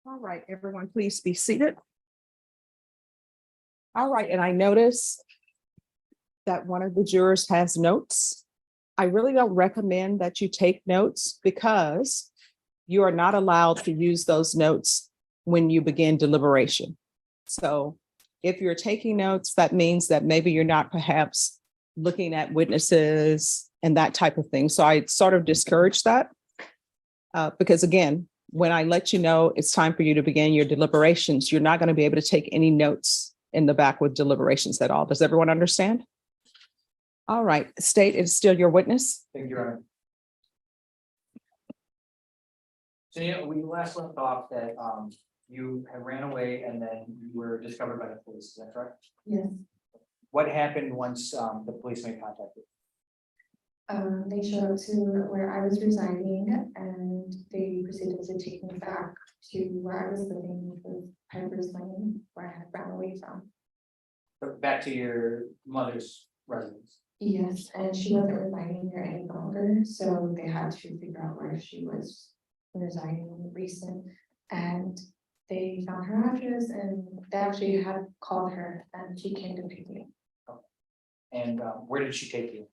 All right, everyone, please be seated. All right, and I notice that one of the jurors has notes. I really don't recommend that you take notes because you are not allowed to use those notes when you begin deliberation. So if you're taking notes, that means that maybe you're not perhaps looking at witnesses and that type of thing. So I sort of discourage that because again, when I let you know it's time for you to begin your deliberations, you're not going to be able to take any notes in the back with deliberations at all. Does everyone understand? All right, state is still your witness. Thank you, Your Honor. So, we last left off that you had ran away and then you were discovered by the police, is that correct? Yes, What happened once the police made contact with they showed up to where I was residing and they proceeded to take me back to where I was living with Piper's Lane, where I had ran away from. you? Back to your mother's residence. Yes, and she wasn't residing there any longer, so they had to figure out where she was residing recent. And they found her address and they actually had called her and she came to pick me up. And where did she take you?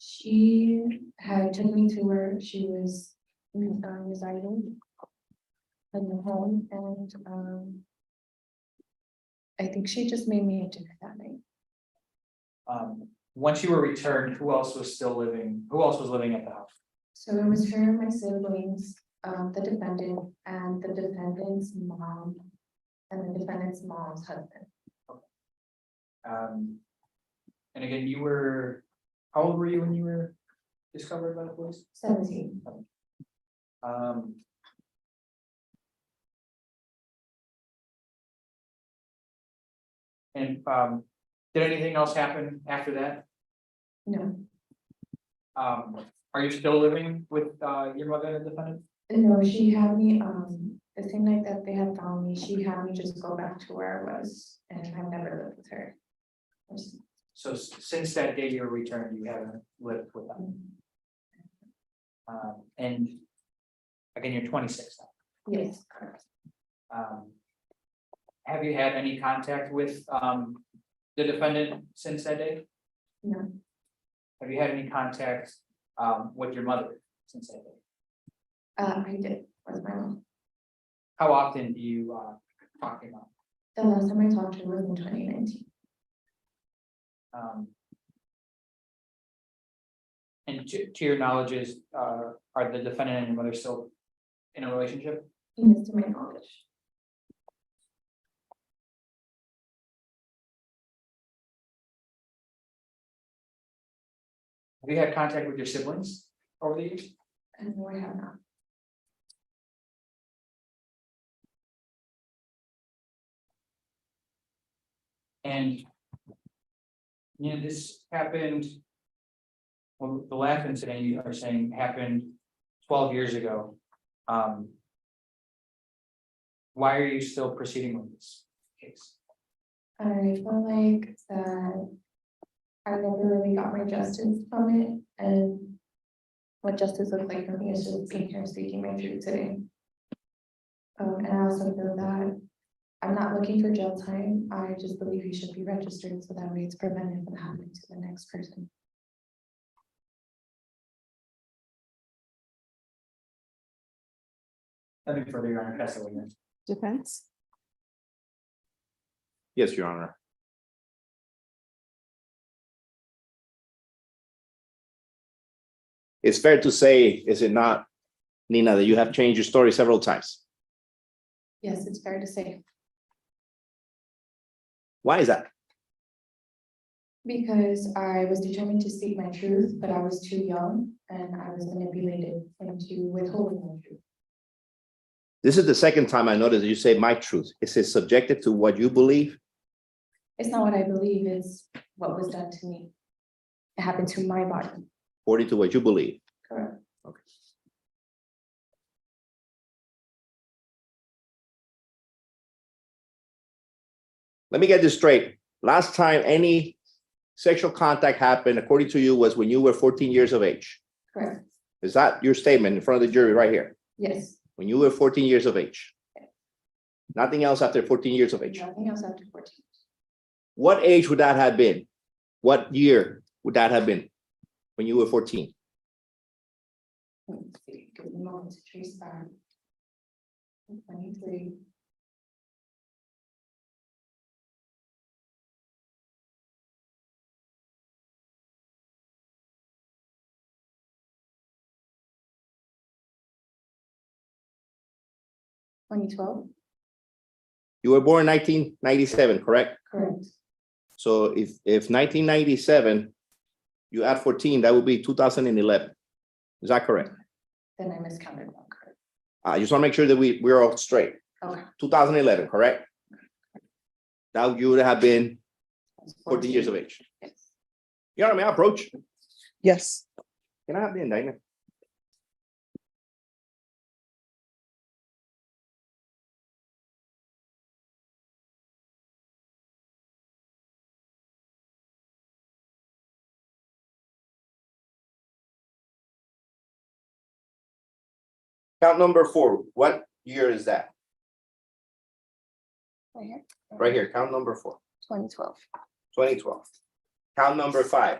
She had took me to where she was residing in the home, and I think she just made me a dinner that night. Once you were returned, who else was living at the house? So it was her, my siblings, the defendant, and the defendant's mom, and the defendant's mom's husband. And again, how old were you when you were discovered by the police? 17. And did anything else happen after that? No, Are you still living with your mother and the defendant? no, she had me, the same night that they had found me, she had me just go back to where I was, and I've never lived with her. So since that day you were returned, you haven't lived with them. And again, you're 26 now. Yes, correct. Have you had any contact with the defendant since that day? No, Have you had any contact with your mother since that day? I did, with my mom. How often do you talk to your mom? The last time I talked to her was in 2019. And to your knowledge, are the defendant and your mother still in a relationship? Yes, to my knowledge. Have you had contact with your siblings over the years? And no, I have not. And this happened. Well, the last incident you are saying happened 12 years ago. Why are you still proceeding with this case? I feel like that I never really got my justice from it, and what justice looks like for me is just being here speaking my truth today. And I also feel that I'm not looking for jail time. I just believe he should be registered so that way it's prevented from happening to the next person. Nothing further, Your Honor. Pass the witness. Defense. Yes, Your Honor. It's fair to say, is it not, Nina, that you have changed your story several times? Yes, it's fair to say, Why is that? because I was determined to speak my truth, but I was too young and I was manipulated into withholding my truth. This is the second time I noticed that you say my truth. Is it subjective to what you believe? It's not what I believe, it's what was done to me. It happened to my body. According to what you believe? Correct. Okay. Let me get this straight. Last time any sexual contact happened, according to you, was when you were 14 years of age. Correct. Is that your statement in front of the jury right here? Yes, When you were 14 years of age? Nothing else after 14 years of age. Nothing else after 14. What age would that have been? What year would that have been when you were 14? Let's see, give me a moment to trace back. 23. (2012), You were born in 1997, correct? correct. So if 1997, you add 14, that would be 2011. Is that correct? Then I miscounted one, correct. I just want to make sure that we're all straight. Okay. 2011, correct? That you would have been I was 14 years of age. Yes. You know, may I approach? Yes. Can I have the indictment? Count number 4. What year is that? Right here. Right here, count number 4. 2012. 2012. Count number 5.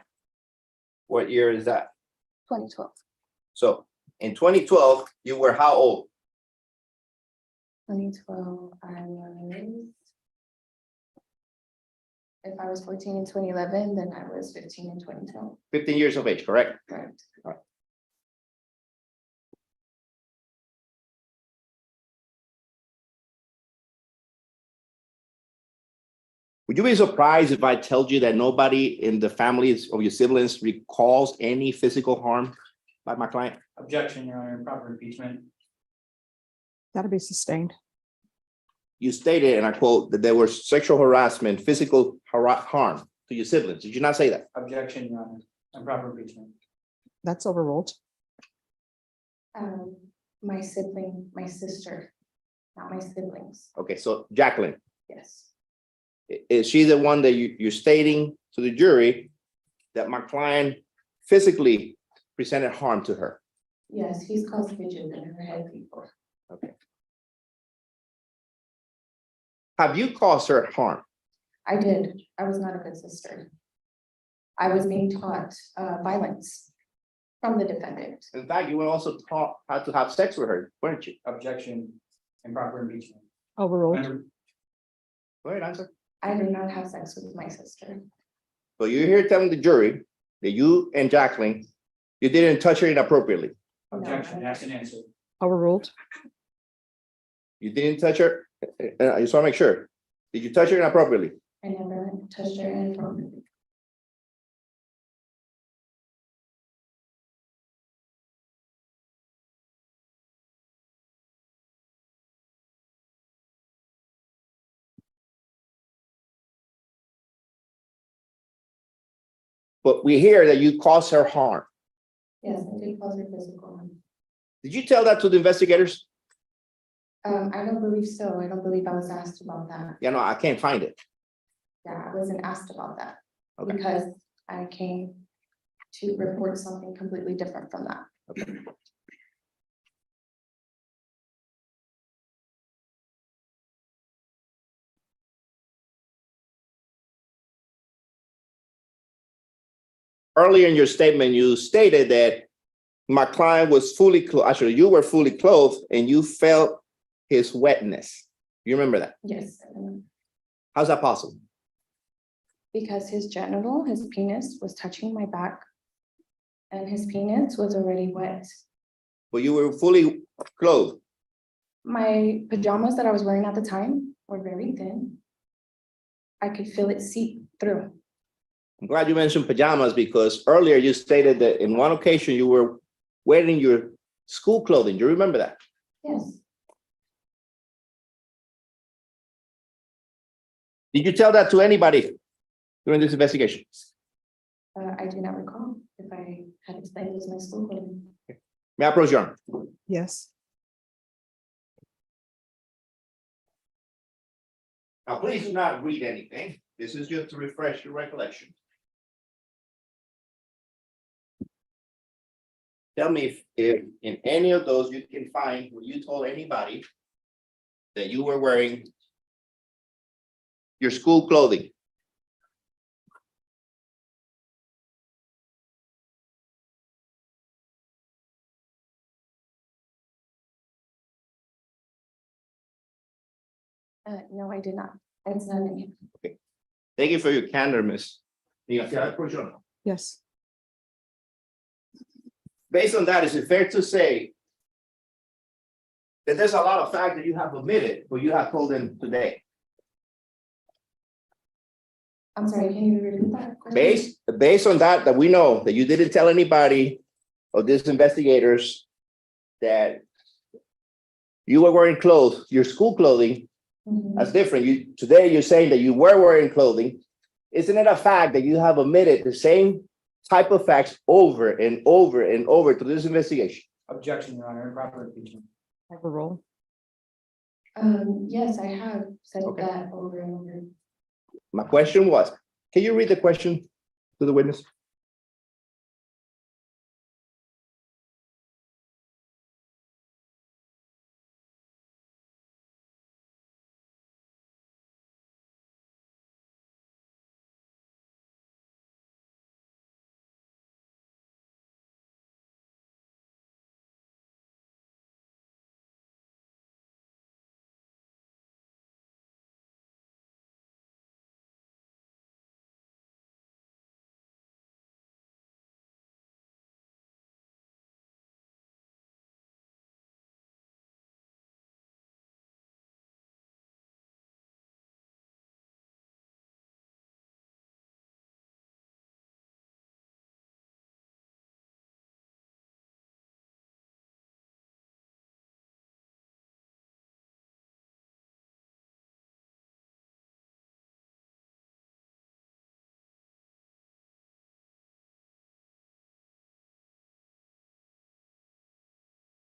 What year is that? 2012. So in 2012, you were how old? 2012, I was. If I was 14 in 2011, then I was 15 in 2012. 15 years of age, correct? Correct. Would you be surprised if I told you that nobody in the families of your siblings recalls any physical harm by my client? Objection, Your Honor, improper impeachment. That'll be sustained. You stated, and I quote, that there was sexual harassment, physical harm to your siblings. Did you not say that? Objection, Your Honor, improper impeachment. That's overruled. My sibling, my sister, not my siblings. Okay, so Jacqueline, Yes. is she the one that you're stating to the jury that my client physically presented harm to her? Yes, he's caused fidget in her head before. Okay. Have you caused her harm? I did. I was not a good sister. I was being taught violence from the defendant. In fact, you were also taught how to have sex with her, weren't you? Objection, improper impeachment. Overruled. Go ahead, answer. I did not have sex with my sister. So you're here telling the jury that you and Jacqueline, you didn't touch her inappropriately. Objection, ask and answer. Overruled. You didn't touch her. I just want to make sure. Did you touch her inappropriately? I never touched her inappropriately. But we hear that you caused her harm. Yes, I did cause her physical harm. Did you tell that to the investigators? I don't believe so. I don't believe I was asked about that. Yeah, no, I can't find it. Yeah, I wasn't asked about that. Okay. Because I came to report something completely different from that. Earlier in your statement, you stated that my client was fully clothed. Actually, you were fully clothed and you felt his wetness. You remember that? Yes. How's that possible? Because his genital, his penis was touching my back. And his penis was already wet. But you were fully clothed. My pajamas that I was wearing at the time were very thin. I could feel it seep through. I'm glad you mentioned pajamas because earlier you stated that in one occasion you were wearing your school clothing. Do you remember that? Yes, Did you tell that to anybody during this investigation? I do not recall if I had explained it was my school clothing. May I approach your honor? Yes. Now, please do not read anything. This is just to refresh your recollection. Tell me if in any of those you can find where you told anybody that you were wearing your school clothing? No, I did not. It's not in here. Thank you for your candor, Miss. Yes. Based on that, is it fair to say that there's a lot of facts that you have omitted, but you have told them today? I'm sorry, can you repeat that question? Based on that we know that you didn't tell anybody of these investigators that you were wearing clothes, your school clothing. Mhm. That's different. Today you're saying that you were wearing clothing. Isn't it a fact that you have omitted the same type of facts over and over and over to this investigation? Objection, Your Honor, improper impeachment. Overrule. Yes, I have said Okay. that over and over. My question was, can you read the question to the witness?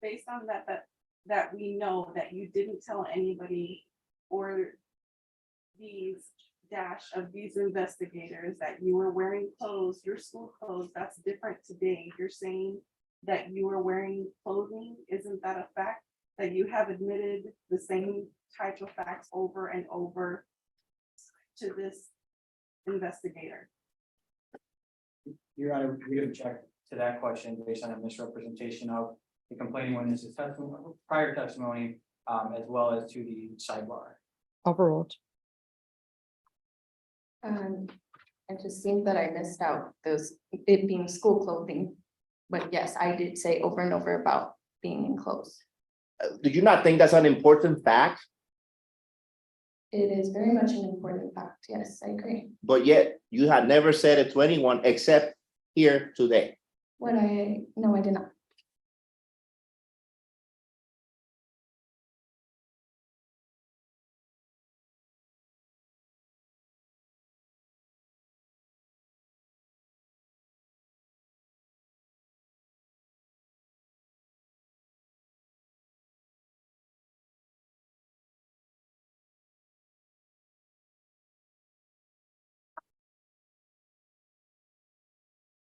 Based on that we know that you didn't tell anybody or these of these investigators that you were wearing clothes, your school clothes, that's different today. You're saying that you were wearing clothing. Isn't that a fact? That you have admitted the same type of facts over and over to this investigator? Your Honor, we object to that question based on a misrepresentation of the complaining witness's testimony, prior testimony, as well as to the sidebar. Overruled. It just seems that I missed out it being school clothing. But yes, I did say over and over about being in clothes. Do you not think that's an important fact? It is very much an important fact. Yes, I agree. But yet you had never said it to anyone except here today. No, I did not.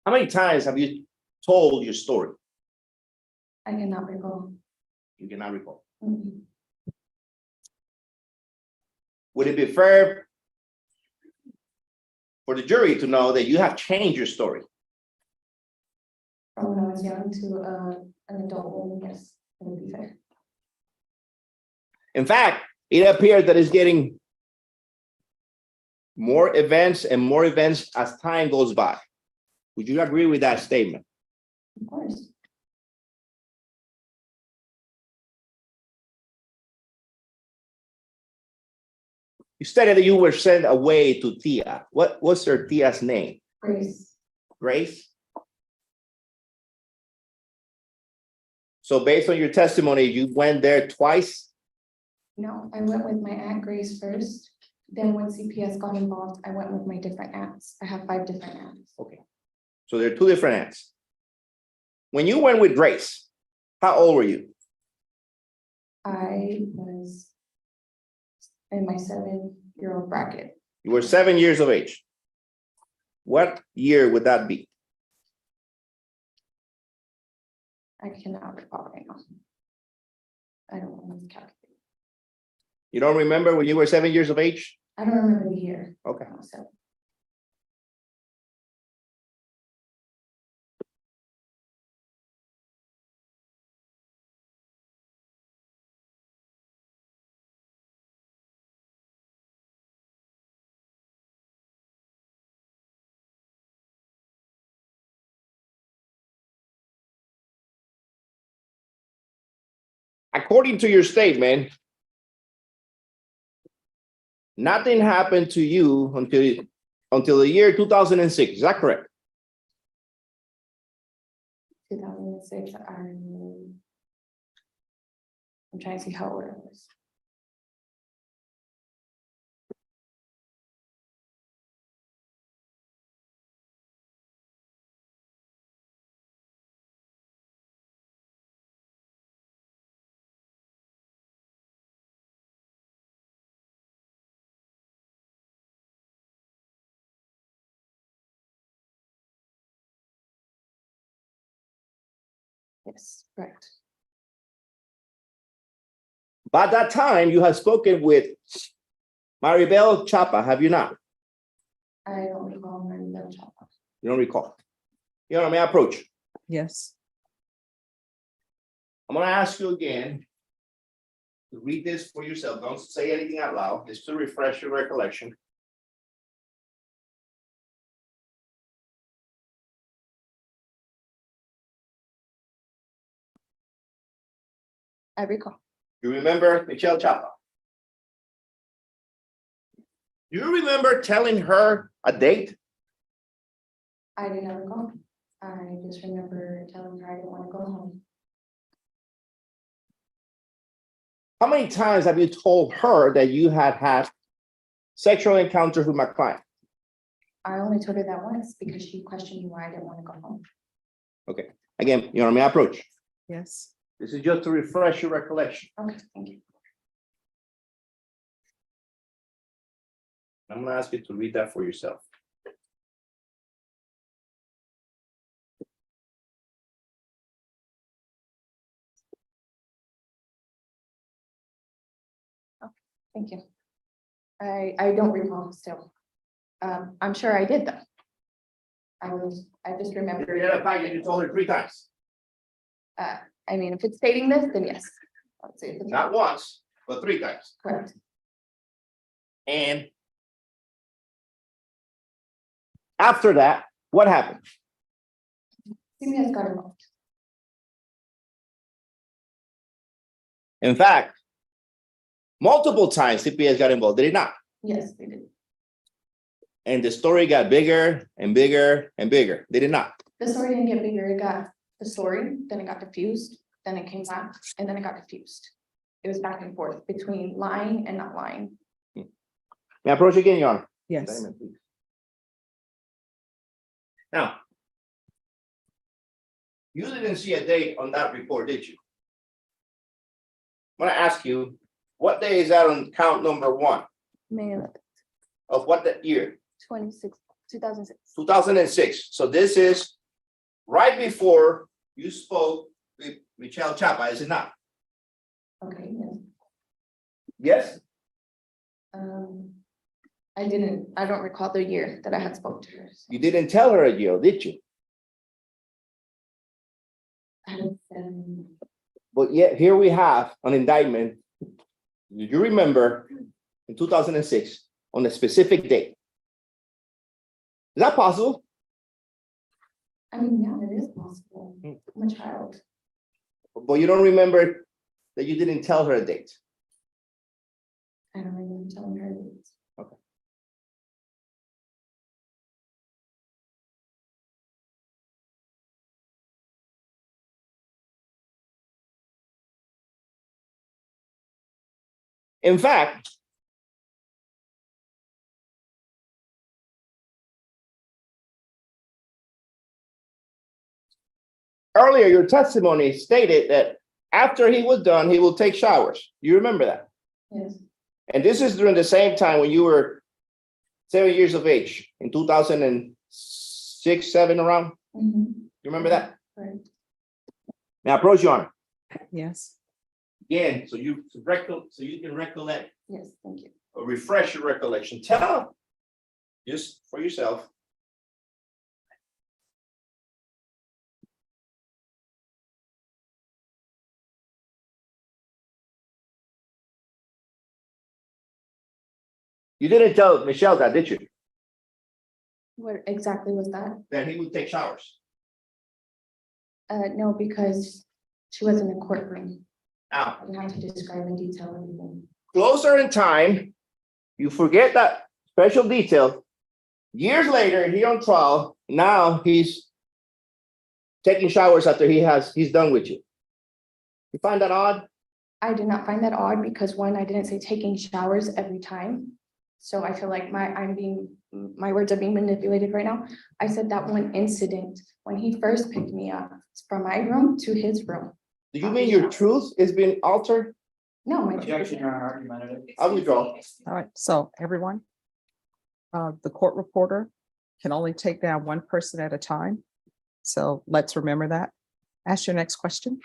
How many times have you told your story? I cannot recall. You cannot recall. Mhm. Would it be fair for the jury to know that you have changed your story? From when I was young to an adult woman, yes, it would be fair. In fact, it appears that it's getting more events and more events as time goes by. Would you agree with that statement? Of course. You stated that you were sent away to Tia. What's her Tia's name? Grace. Grace? So based on your testimony, you went there twice? No, I went with my aunt Grace first. Then when CPS got involved, I went with my different aunts. I have 5 different aunts. Okay. So there are 2 different aunts. When you went with Grace, how old were you? I was in my 7-year-old bracket. You were 7 years of age. What year would that be? I cannot recall right now. I don't want to calculate. You don't remember when you were 7 years of age? I don't remember the year. Okay. So, According to your statement, nothing happened to you until the year 2006. Is that correct? 2006, I'm trying to see how old I was. Yes, correct. By that time, you have spoken with Maribel Chapa, have you not? I don't recall my little child. You don't recall. Your Honor, may I approach? Yes. I'm gonna ask you again to read this for yourself. Don't say anything out loud, just to refresh your recollection. I recall. You remember Michelle Chapa? Do you remember telling her a date? I did not recall. I just remember telling her I didn't want to go home. How many times have you told her that you had sexual encounters with my client? I only told her that once because she questioned me why I didn't want to go home. Again, Your Honor, may I approach? Yes. This is just to refresh your recollection. Okay, thank you. I'm gonna ask you to read that for yourself. Thank you. I don't recall still. I'm sure I did though. I just remember. You told her 3 times, I mean, if it's stating this, then yes. Let's see if it's not once, but 3 times. correct. And after that, what happened? CBS got involved. In fact, multiple times CPS got involved, did it not? Yes, they did. And the story got bigger and bigger and bigger, did it not? The story didn't get bigger. It got the story, then it got diffused, then it came back, and then it got diffused. It was back and forth between lying and not lying. May I approach again, Your Honor? Yes. Indictment, please. Now, you didn't see a date on that report, did you? I'm gonna ask you, what day is that on count number 1? May 11th, Of what that year? 2006. 2006. So this is right before you spoke with Michelle Chapa, is it not? Okay, yes. Yes? I don't recall the year that I had spoke to her. So You didn't tell her a year, did you? I had said, But yet here we have an indictment. You remember in 2006 on a specific date. Is that possible? I mean, yeah, it is possible. I'm a child. But you don't remember that you didn't tell her a date. I don't remember telling her this. Okay. In fact, earlier your testimony stated that after he was done, he will take showers. You remember that? Yes, And this is during the same time when you were 7 years of age, in 2006, 7 around. mhm, You remember that? right. May I approach you, Honor? Yes. again, so you can recollect, Yes, thank you. or refresh your recollection. Tell, just for yourself. You didn't tell Michelle that, did you? What exactly was that? That he would take showers. No, because she was in the courtroom. Now, I have to describe in detail everything. closer in time, you forget that special detail. Years later, he on trial, now he's taking showers after he's done with you. You find that odd? I did not find that odd because one, I didn't say taking showers every time. So I feel like my words are being manipulated right now. I said that one incident when he first picked me up from my room to his room. Do you mean your truth is being altered? No, my. Objection, Your Honor, argumentative. I withdraw. All right, so everyone, the court reporter can only take down one person at a time. So let's remember that. Ask your next question.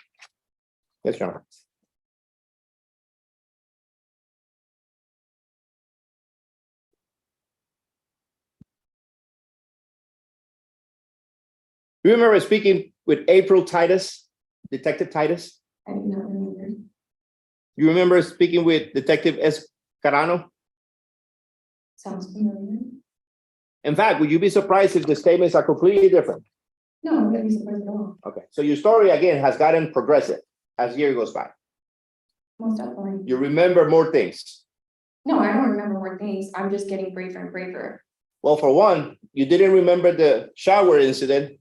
Yes, Your Honor. You remember speaking with April Titus, Detective Titus? I do not remember. You remember speaking with Detective Escarano? Sounds familiar. In fact, would you be surprised if the statements are completely different? No, I'm not surprised at all. Okay, so your story again has gotten progressive as year goes by. Most definitely. You remember more things. No, I don't remember more things. I'm just getting braver and braver. Well, for one, you didn't remember the shower incident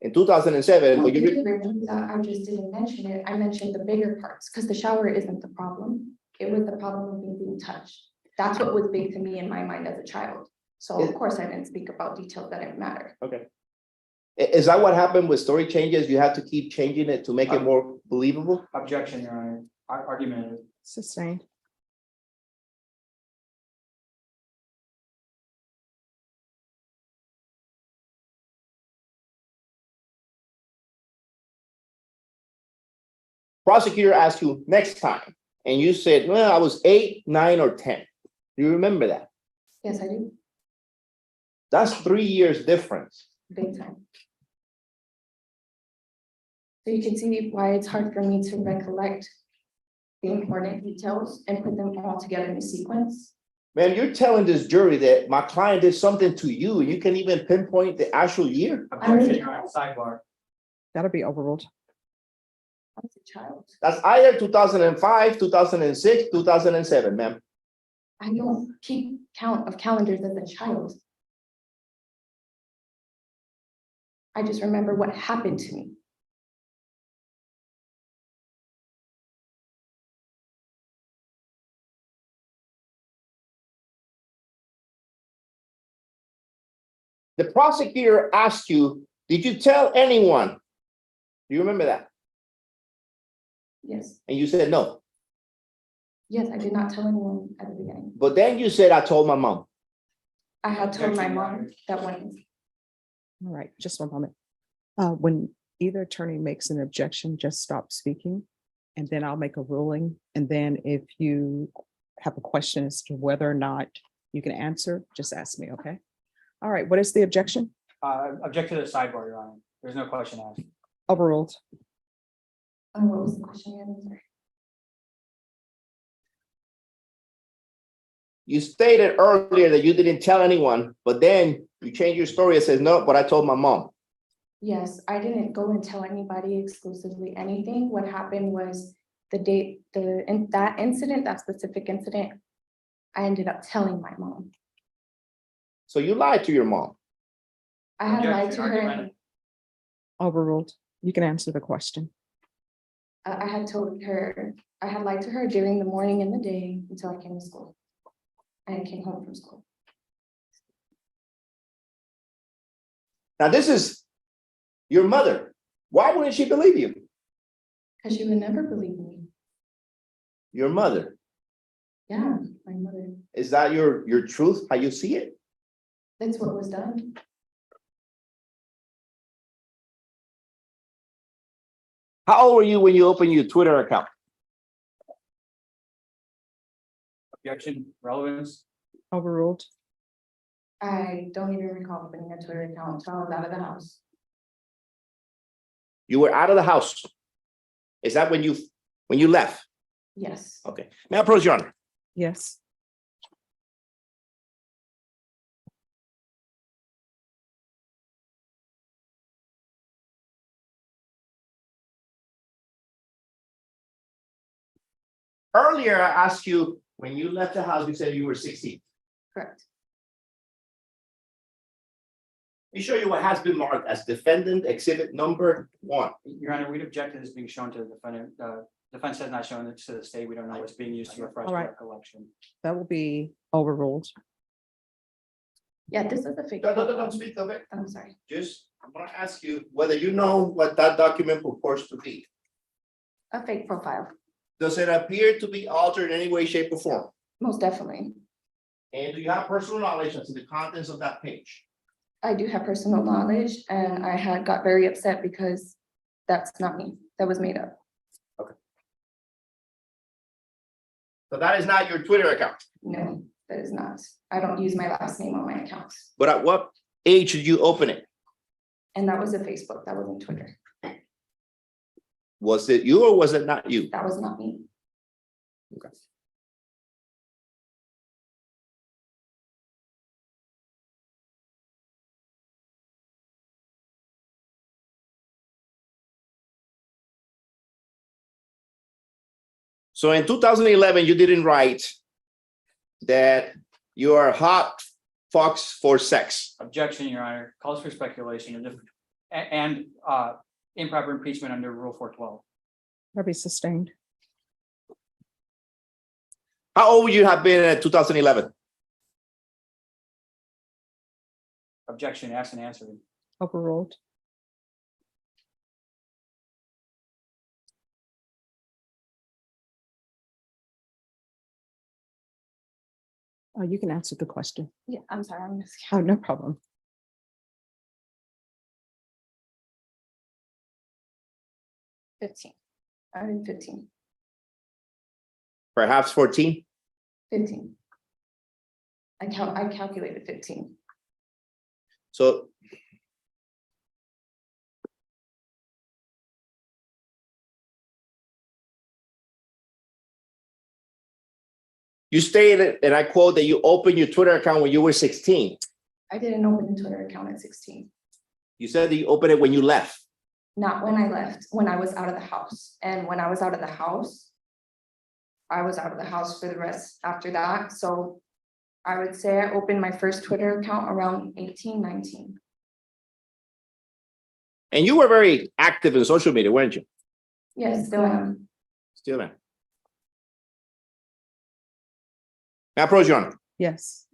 in 2007, No, but I you did remember that. I just didn't mention it. I mentioned the bigger parts because the shower isn't the problem. It was the problem of me being touched. That's what was big to me in my mind as a child. So of course I didn't speak about details that didn't matter. okay. Is that what happened with story changes? You have to keep changing it to make it more believable? Objection, Your Honor, argumentative. Sustained. Prosecutor asked you next time, and you said, well, I was 8, 9, or 10. Do you remember that? Yes, I do. That's 3 years difference. Big time. So you can see why it's hard for me to recollect the important details and put them all together in a sequence. Man, you're telling this jury that my client did something to you, and you can even pinpoint the actual year? Objection, Your Honor, sidebar. That'll be overruled. I was a child. That's either 2005, 2006, 2007, ma'am. I don't keep count of calendars as a child. I just remember what happened to me. The prosecutor asked you, did you tell anyone? Do you remember that? Yes, And you said no. yes, I did not tell anyone at the beginning. But then you said, I told my mom. I had told my Objection, Your mom Honor. that one. All right, just one moment. When either attorney makes an objection, just stop speaking. And then I'll make a ruling. And then if you have a question as to whether or not you can answer, just ask me, okay? All right, what is the objection? Object to the sidebar, Your Honor. There's no question asked. Overruled. What was the question again? I'm sorry. You stated earlier that you didn't tell anyone, but then you changed your story and says, no, but I told my mom. Yes, I didn't go and tell anybody exclusively anything. What happened was the date, that incident, that specific incident, I ended up telling my mom. So you lied to your mom. I had lied Objection, to her. argumentative. Overruled. You can answer the question. I had told her, I had lied to her during the morning and the day until I came to school. And I came home from school. Now, this is your mother. Why wouldn't she believe you? Because she would never believe me. Your mother. Yeah, my mother. Is that your truth, how you see it? That's what was done. How old were you when you opened your Twitter account? Objection, relevance, Overruled. I don't even recall opening a Twitter account until I was out of the house. You were out of the house. Is that when you left? Yes. Okay. May I approach, Your Honor? Yes. Earlier, I asked you, when you left the house, you said you were 16. Correct. Let me show you what has been marked as defendant exhibit number 1. Your Honor, we'd object to this being shown to the defendant. Defense has not shown it to the state. We don't know what's being used to refresh All right. recollection. That will be overruled. Yeah, this is a fake. Don't speak of it. I'm sorry. Just, I'm gonna ask you whether you know what that document purports to be. A fake profile, Does it appear to be altered in any way, shape, or form? most definitely. And do you have personal knowledge as to the contents of that page? I do have personal knowledge and I had got very upset because that's not me. That was made up. So that is not your Twitter account. No, that is not. I don't use my last name on my accounts. But at what age did you open it? And that was a Facebook, that wasn't Twitter. Was it you or was it not you? That was not me. Okay. So in 2011, you didn't write that you are hot fox for sex. Objection, Your Honor, calls for speculation and improper impeachment under Rule 412. That'll be sustained. How old would you have been in 2011? Objection, asked and answered. Overruled. You can answer the question. Yeah, I'm sorry, I'm just. Oh, no problem. I'm in 15. Perhaps 14? 15. I calculated 15. So you stated, and I quote, that you opened your Twitter account when you were 16. I didn't open a Twitter account at 16. You said that you opened it when you left. Not when I left, when I was out of the house. And when I was out of the house, I was out of the house for the rest after that. So I would say I opened my first Twitter account around 18, 19. And you were very active in social media, weren't you? Yes, still am. Still there. Now, approach, Your Honor. Yes.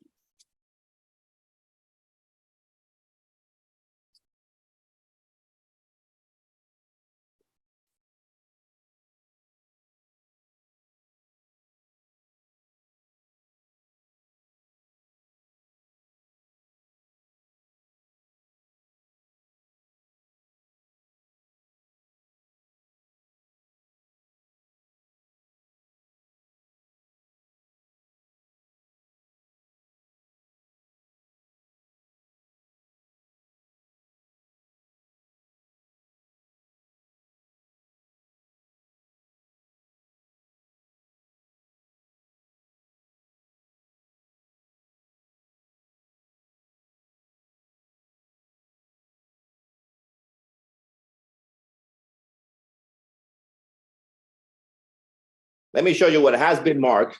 Let me show you what has been marked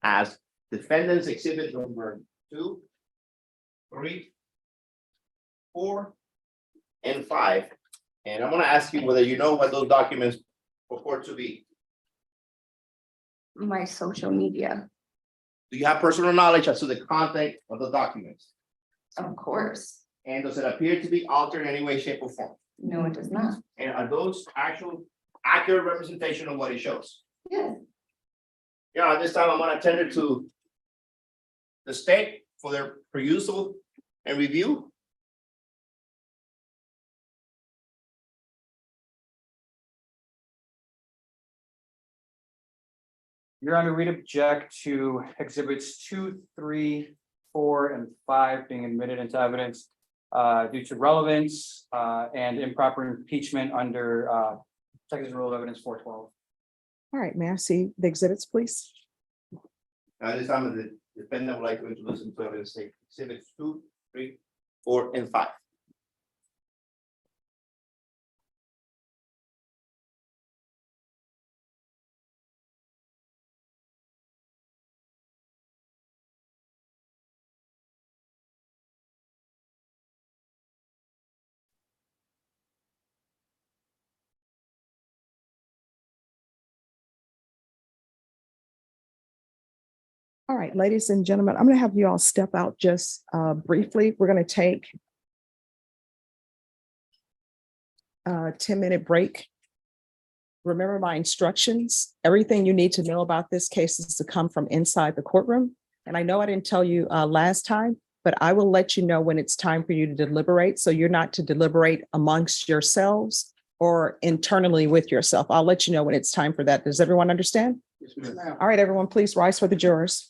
as defendant's exhibit number 2, 3, 4, and 5. And I'm going to ask you whether you know what those documents purport to be. My social media, Do you have personal knowledge as to the content of the documents? of course. And does it appear to be altered in any way, shape, or form? No, it does not. And are those actual accurate representation of what it shows? Yes, Yeah, at this time, I'm gonna tender to the state for their perusal and review. Your Honor, we'd object to exhibits 2, 3, 4, and 5 being admitted into evidence due to relevance and improper impeachment under Texas Rule of Evidence 412. All right, may I see the exhibits, please? At this time, the defendant would like to introduce into evidence exhibits 2, 3, 4, and 5. All right, ladies and gentlemen, I'm going to have you all step out just briefly. We're going to take a 10-minute break. Remember my instructions. Everything you need to know about this case is to come from inside the courtroom. And I know I didn't tell you last time, but I will let you know when it's time for you to deliberate. So you're not to deliberate amongst yourselves or internally with yourself. I'll let you know when it's time for that. Does everyone understand? Yes, ma'am. All right, everyone, please rise for the jurors.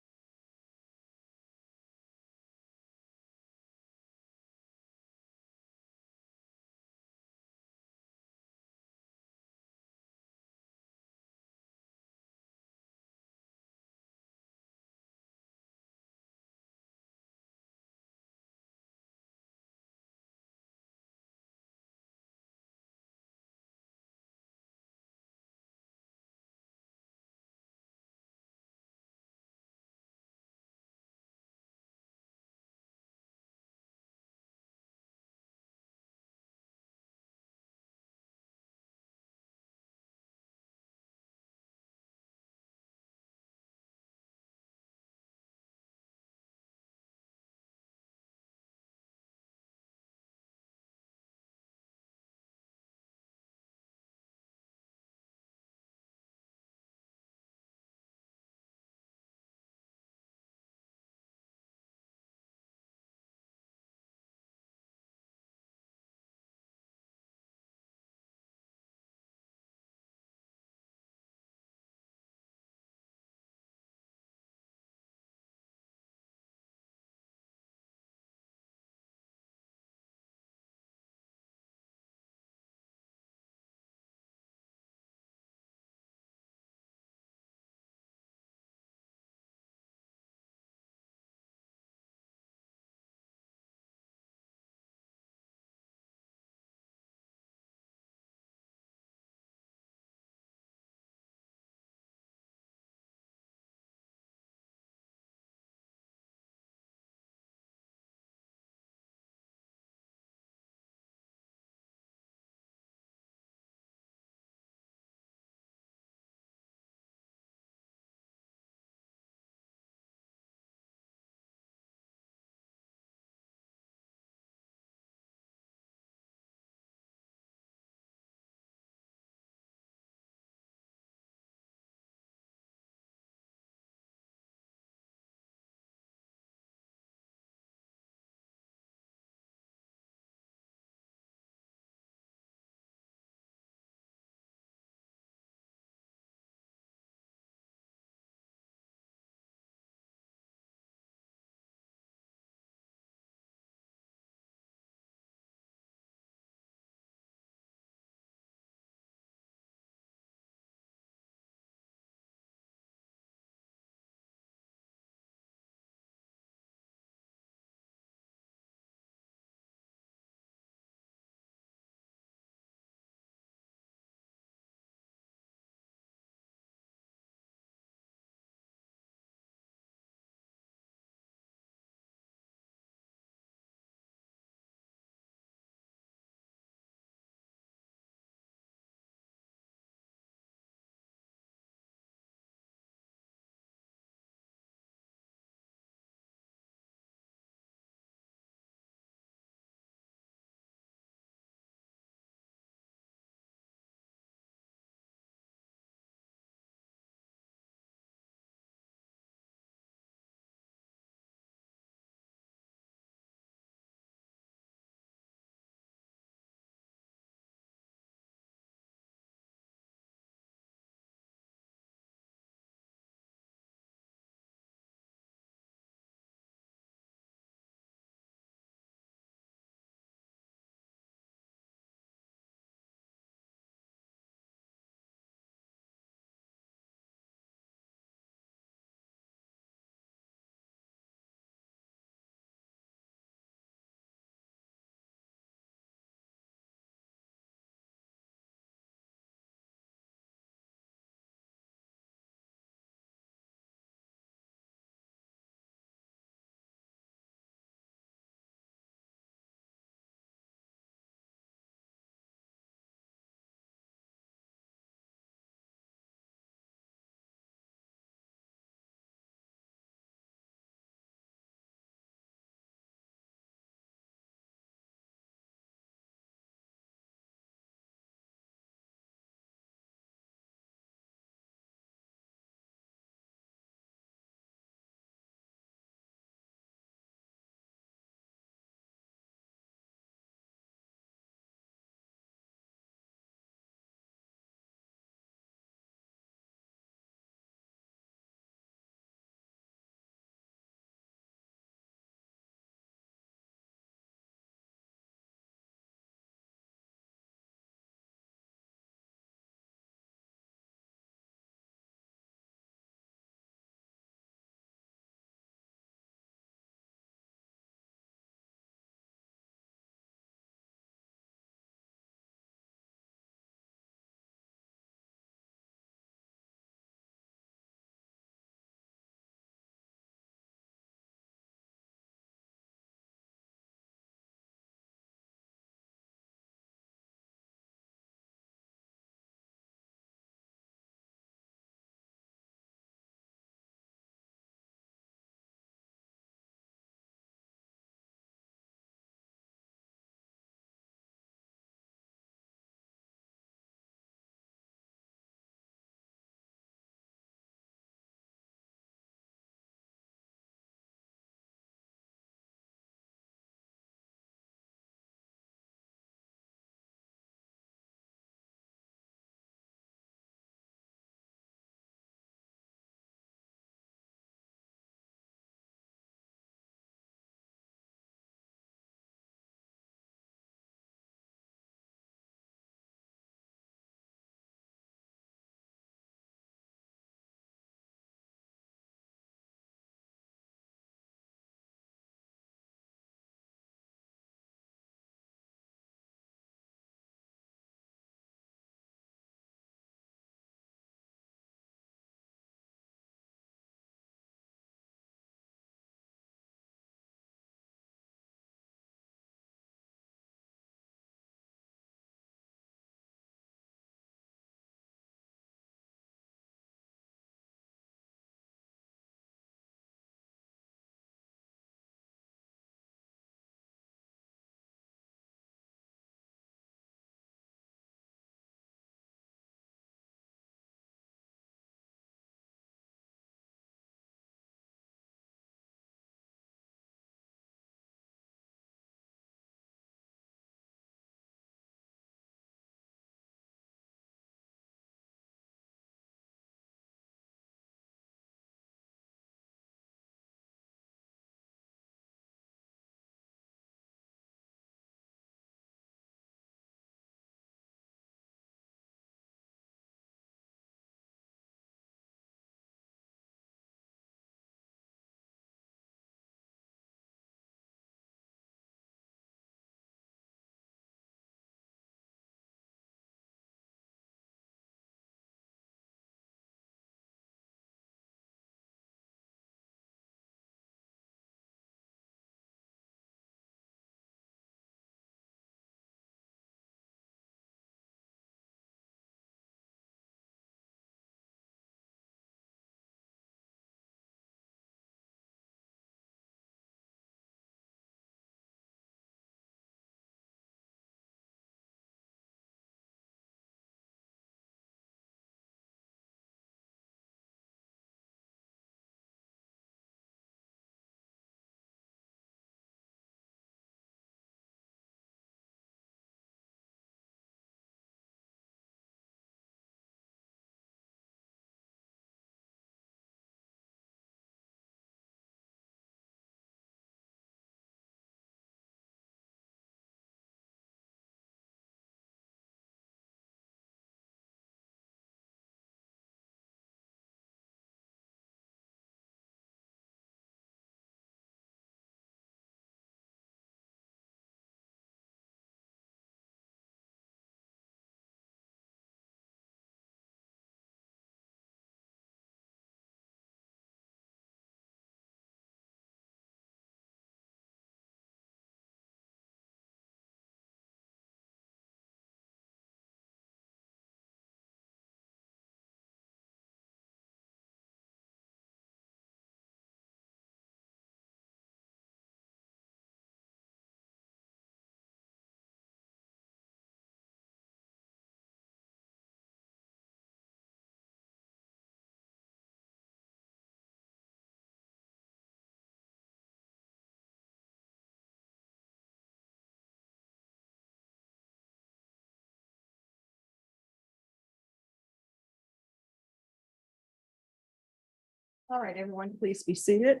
All right, everyone, please be seated.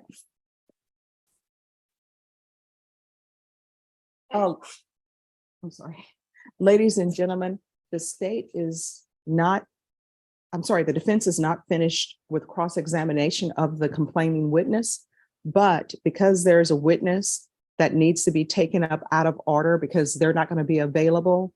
Oh, I'm sorry. Ladies and gentlemen, the state is not, I'm sorry, the defense is not finished with cross-examination of the complaining witness. But because there's a witness that needs to be taken up out of order because they're not going to be available,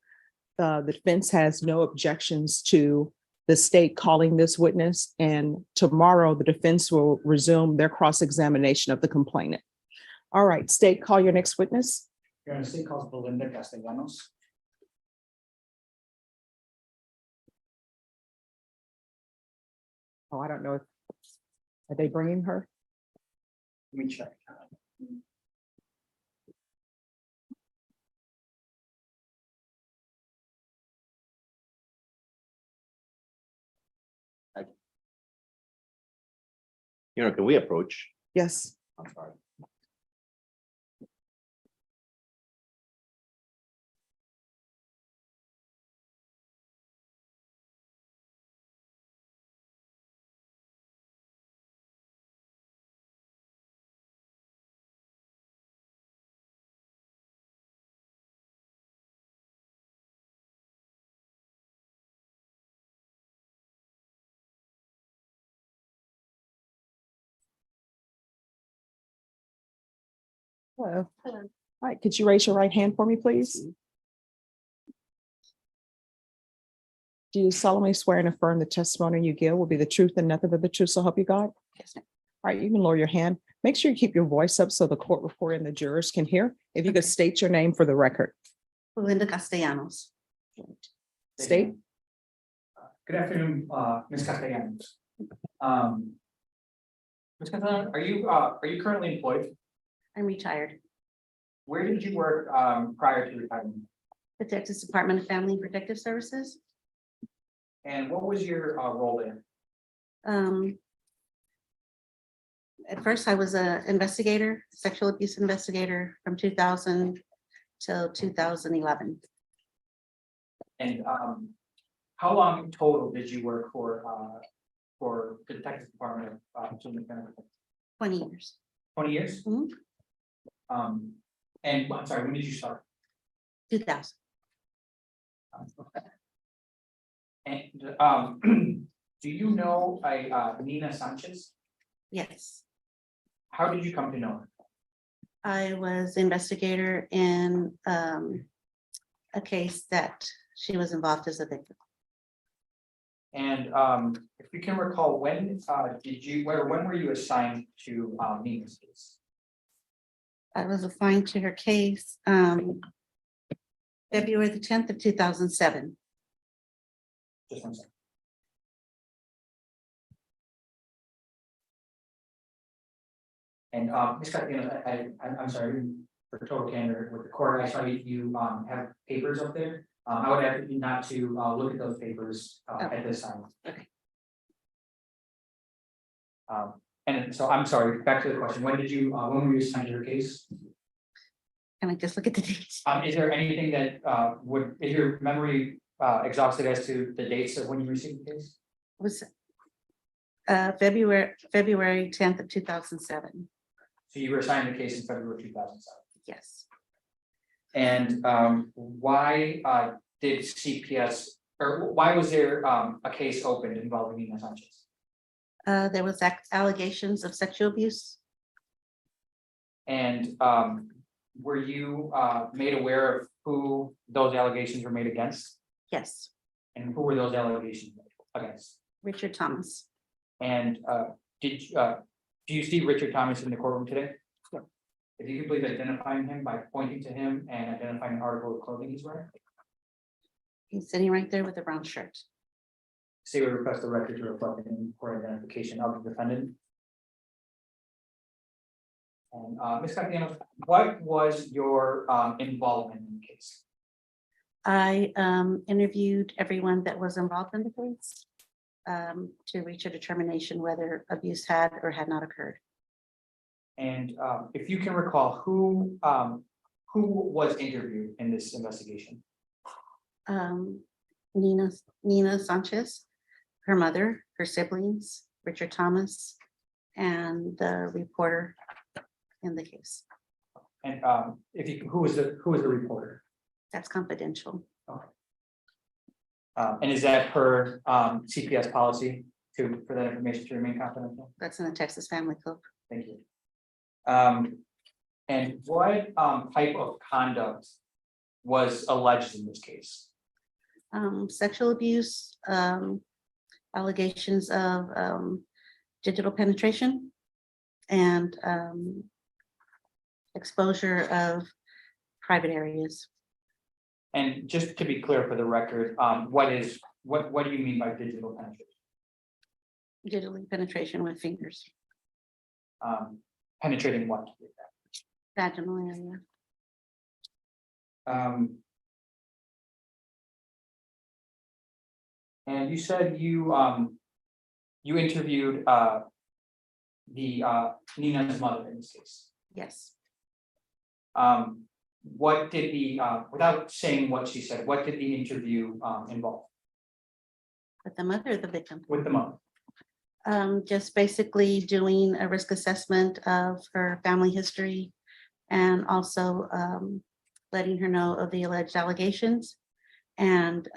the defense has no objections to the state calling this witness. And tomorrow, the defense will resume their cross-examination of the complainant. All right, state, call your next witness. Your Honor, state calls Belinda Castellanos. Oh, I don't know if, are they bringing her? Let me check. Can we approach? Yes. I'm sorry. Hello. All right, could you raise your right hand for me, please? Do you solemnly swear and affirm the testimony you give will be the truth and nothing but the truth, so help you God? Yes, ma'am. All right, you can lower your hand. Make sure you keep your voice up so the court reporter and the jurors can hear. If you could state your name for the record. Belinda Castellanos. State. Good afternoon, Ms. Castellanos. Ms. Castellanos, are you currently employed? I'm retired. Where did you work prior to retirement? The Texas Department of Family and Protective Services. And what was your role there? At first, I was an investigator, sexual abuse investigator from 2000 till 2011. And how long total did you work for the Texas Department of Children and Family Protective? 20 years. 20 years? Mhm. And I'm sorry, when did you start? 2000. And do you know Nina Sanchez? Yes. How did you come to know her? I was investigator in a case that she was involved as a victim. And if you can recall, when were you assigned to Nina's case? I was assigned to her case February the 10th of 2007. Just one second. And Ms. Castellanos, I'm sorry, for total candor with the court, I saw you have papers up there. I would ask you not to look at those papers at this time. Okay. And so I'm sorry, back to the question, when were you assigned to your case? Can I just look at the dates? Is there anything that is your memory exhausted as to the dates of when you received the case? It was February 10th of 2007. So you were assigned the case in February 2007. Yes. And why did CPS, or why was there a case opened involving Nina Sanchez? There was allegations of sexual abuse. And were you made aware of who those allegations were made against? Yes. And who were those allegations made against? Richard Thomas. And do you see Richard Thomas in the courtroom today? Sure. If you could please identify him by pointing to him and identifying the article of clothing he's wearing. He's sitting right there with a brown shirt. Say we request the record to reflect the court identification of the defendant. And Ms. Castellanos, what was your involvement in the case? I interviewed everyone that was involved in the case to reach a determination whether abuse had or had not occurred. And if you can recall, who was interviewed in this investigation? Nina Sanchez, her mother, her siblings, Richard Thomas, and the reporter in the case. And who was the reporter? That's confidential. And is that per CPS policy for that information to remain confidential? That's in the Texas Family Code. Thank you. And what type of conduct was alleged in this case? Sexual abuse, allegations of digital penetration, and exposure of private areas. And just to be clear for the record, what do you mean by digital penetration? Digital penetration with fingers, Penetrating what? vaginal area. And you said you interviewed Nina's mother in this case. Yes. What did without saying what she said, what did the interview involve With the mother of the victim. with the mother? Just basically doing a risk assessment of her family history and also letting her know of the alleged allegations and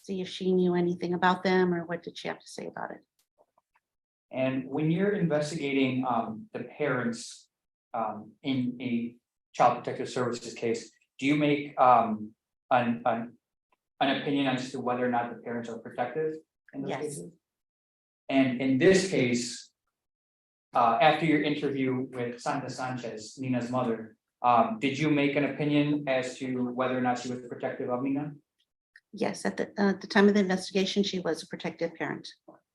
see if she knew anything about them or what did she have to say about it. And when you're investigating the parents in a child protective services case, do you make an opinion as to whether or not the parents are protective in those Yes. cases? And in this case, after your interview with Santa Sanchez, Nina's mother, did you make an opinion as to whether or not she was protective of Nina? Yes, at the time of the investigation, she was a protective parent.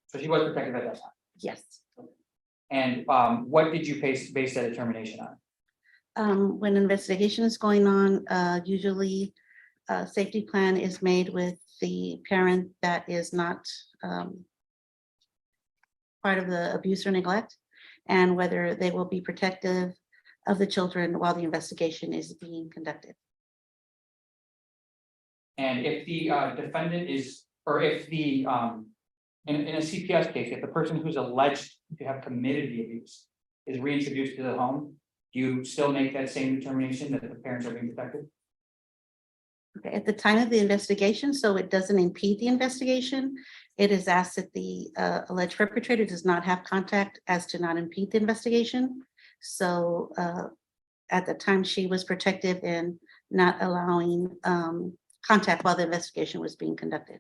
So she was protective at that time. Yes. And what did you base that determination on? When investigation is going on, usually a safety plan is made with the parent that is not part of the abuse or neglect, and whether they will be protective of the children while the investigation is being conducted. And if the defendant is, or if the in a CPS case, if the person who's alleged to have committed the abuse is reintroduced to the home, do you still make that same determination that the parents are being protected? Okay, at the time of the investigation, so it doesn't impede the investigation, it is asked that the alleged perpetrator does not have contact as to not impede the investigation. So at the time, she was protective in not allowing contact while the investigation was being conducted.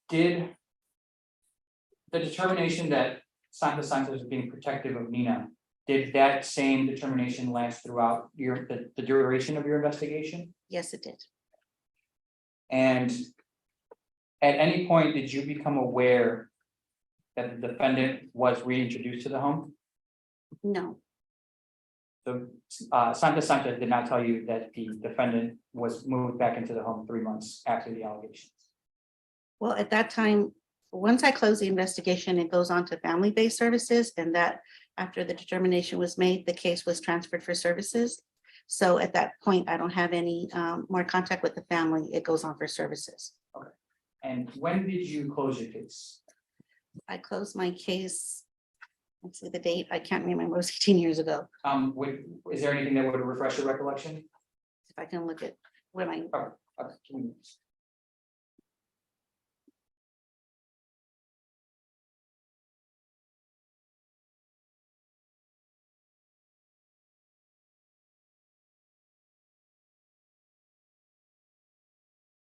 Did the determination that Santa Sanchez was being protective of Nina, did that same determination last throughout the duration of your investigation? Yes, it did. And at any point, did you become aware that the defendant was reintroduced to the home? No, So Santa Sanchez did not tell you that the defendant was moved back into the home 3 months after the allegations. well, at that time, once I close the investigation, it goes on to family-based services, and that after the determination was made, the case was transferred for services. So at that point, I don't have any more contact with the family. It goes on for services. And when did you close your case? I closed my case, let's see the date, I can't remember, it was 18 years ago. Is there anything that would refresh your recollection? If I can look at when I, Can we-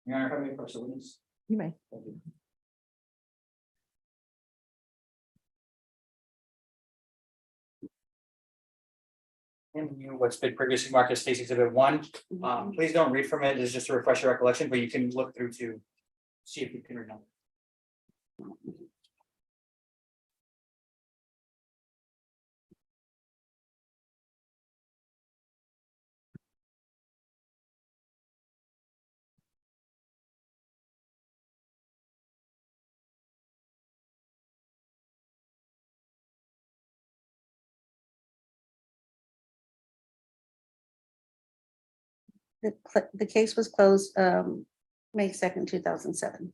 Your Honor, if I may approach the witness. You may. Thank you. And you, what's been previously marked as case exhibit 1. Please don't read from it. It's just to refresh your recollection, but you can look through to see if you can remember. the case was closed May 2nd, 2007.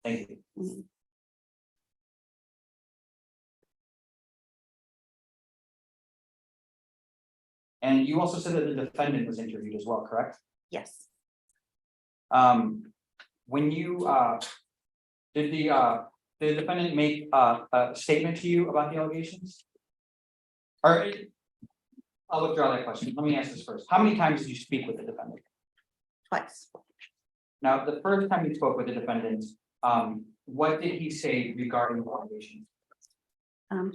Thank you. Mhm. And you also said that the defendant was interviewed as well, correct? Yes. When you, did the defendant make a statement to you about the allegations? Or, I'll withdraw that question. Let me ask this first. How many times did you speak with the defendant? Twice. Now, the first time you spoke with the defendant, what did he say regarding the allegations?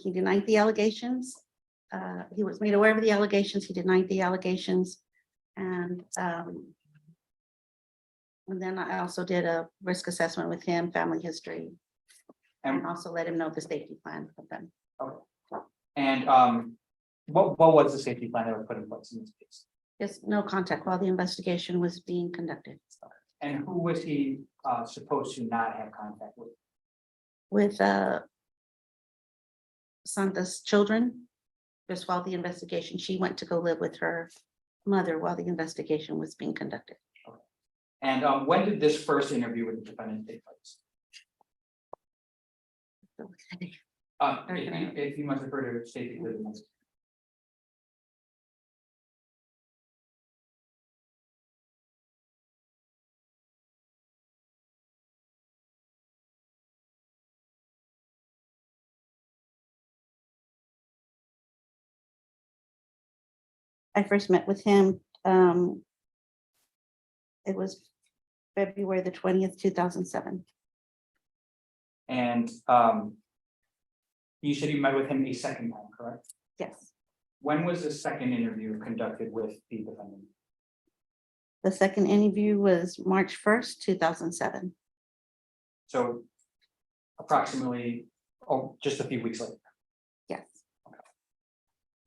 He denied the allegations. He was made aware of the allegations. He denied the allegations. And then I also did a risk assessment with him, family history, and And, also let him know the safety plan of them. and what was the safety plan that was put in place in this case? Just no contact while the investigation was being conducted And who was he supposed to not have contact with? with Santa's children. Just while the investigation, she went to go live with her mother while the investigation was being conducted. And when did this first interview with the defendant take place? If you must refer to safety. I first met with him. It was February the 20th, 2007. And you said you met with him a second time, correct? Yes. When was the second interview conducted with the defendant? The second interview was March 1st, 2007. So approximately, just a few weeks later. Yes.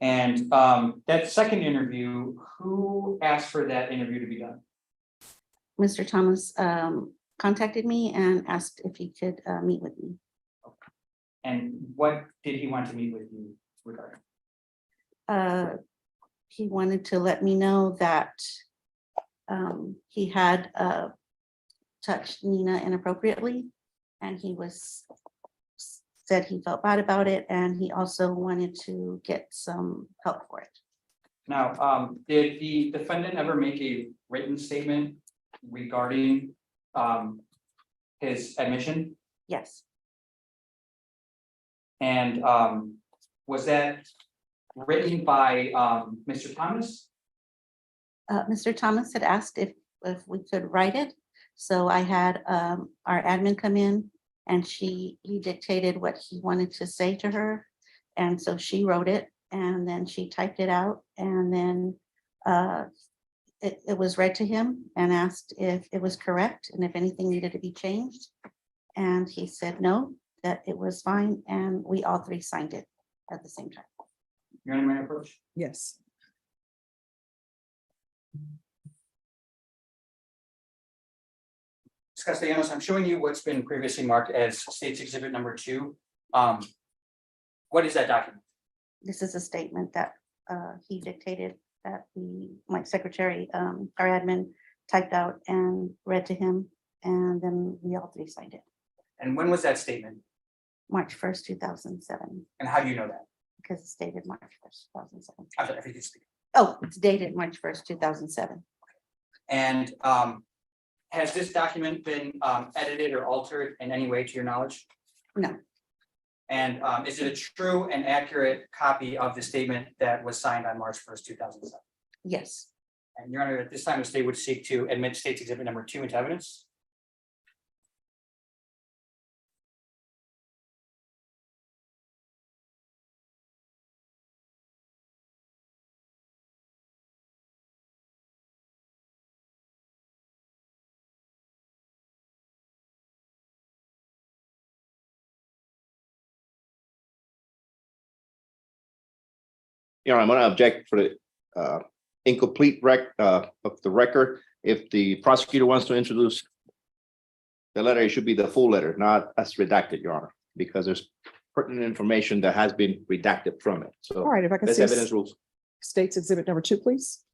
And that second interview, who asked for that interview to be done? Mr. Thomas contacted me and asked if he could meet with me. And what did he want to meet with you regarding? He wanted to let me know that he had touched Nina inappropriately, and he said he felt bad about it, and he also wanted to get some help for it. Now, did the defendant ever make a written statement regarding his admission? Yes. And was that written by Mr. Thomas? Mr. Thomas had asked if we could write it. So I had our admin come in, and he dictated what he wanted to say to her. And so she wrote it, and then she typed it out, and then it was read to him and asked if it was correct and if anything needed to be changed. And he said no, that it was fine, and we all three signed it at the same time. Your Honor, may I approach? Yes. Ms. Castellanos, I'm showing you what's been previously marked as State's Exhibit number 2. What is that document? This is a statement that he dictated, that my secretary, our admin, typed out and read to him, and then we all three signed it. And when was that statement? March 1st, 2007, And how do you know that? because it's dated March 1st, 2007. I'm sorry, if you could speak. Oh, it's dated March 1st, 2007. And has this document been edited or altered in any way to your knowledge? No. And is it a true and accurate copy of the statement that was signed on March 1st, 2007? Yes. And Your Honor, at this time, the state would seek to admit State's Exhibit number 2 into evidence. Your Honor, I'm gonna object for the incomplete of the record. If the prosecutor wants to introduce the letter, it should be the full letter, not as redacted, Your Honor, because there's pertinent information that has been redacted from it. All So right, if I can there's see evidence rules. State's Exhibit number 2, please.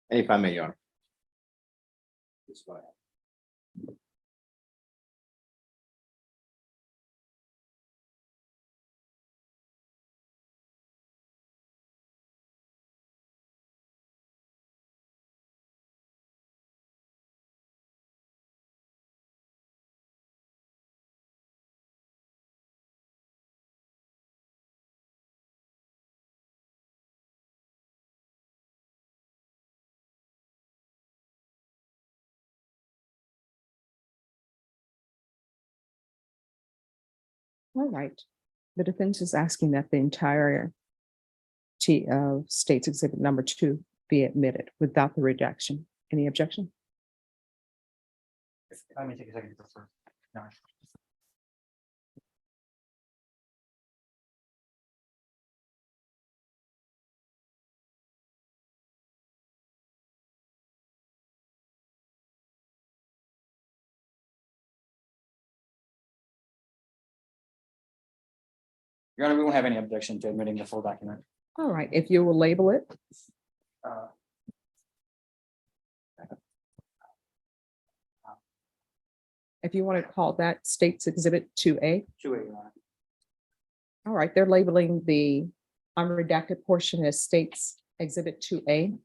And if I may, Your Honor. Please go ahead. All right. The defense is asking that the entire of State's Exhibit number 2 be admitted without the redaction. Any objection? Let me take a second. No. Your Honor, we won't have any objection to admitting the full document. All right, if you will label it. Uh, If you want to call that State's Exhibit 2A. 2A, Your Honor. All right, they're labeling the unredacted portion as State's Exhibit 2A.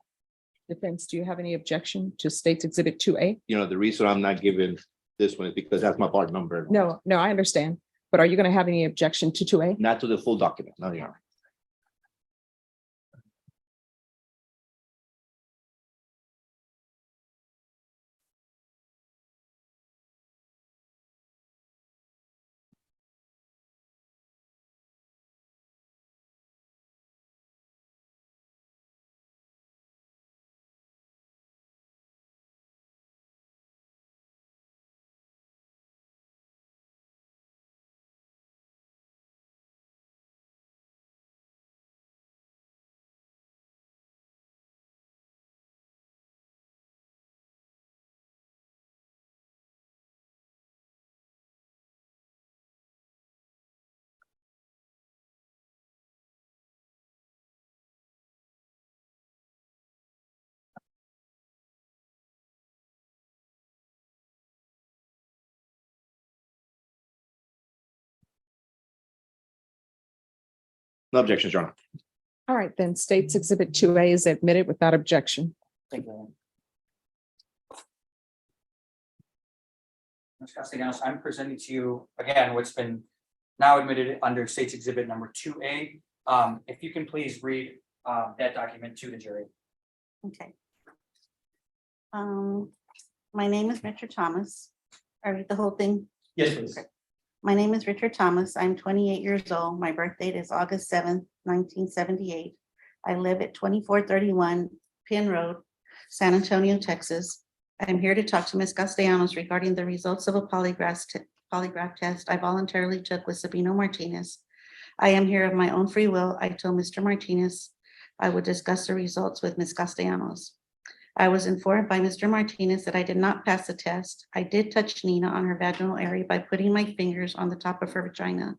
Defense, do you have any objection to State's Exhibit 2A? You know, the reason I'm not giving this one is because that's my part number. No, I understand. But are you going to have any objection to 2A? Not to the full document, no, Your Honor. No objections, Your Honor. All right, then State's Exhibit 2A is admitted without objection. Thank you. Your Honor. Ms. Castellanos, I'm presenting to you again what's been now admitted under State's Exhibit number 2A. If you can please read that document to the jury. Okay. My name is Richard Thomas. I read the whole thing. Yes, please. My name is Richard Thomas. I'm 28 years old. My birth date is August 7th, 1978. I live at 2431 Penn Road, San Antonio, Texas. I'm here to talk to Ms. Castellanos regarding the results of a polygraph test I voluntarily took with Sabino Martinez. I am here of my own free will. I told Mr. Martinez I would discuss the results with Ms. Castellanos. I was informed by Mr. Martinez that I did not pass the test. I did touch Nina on her vaginal area by putting my fingers on the top of her vagina.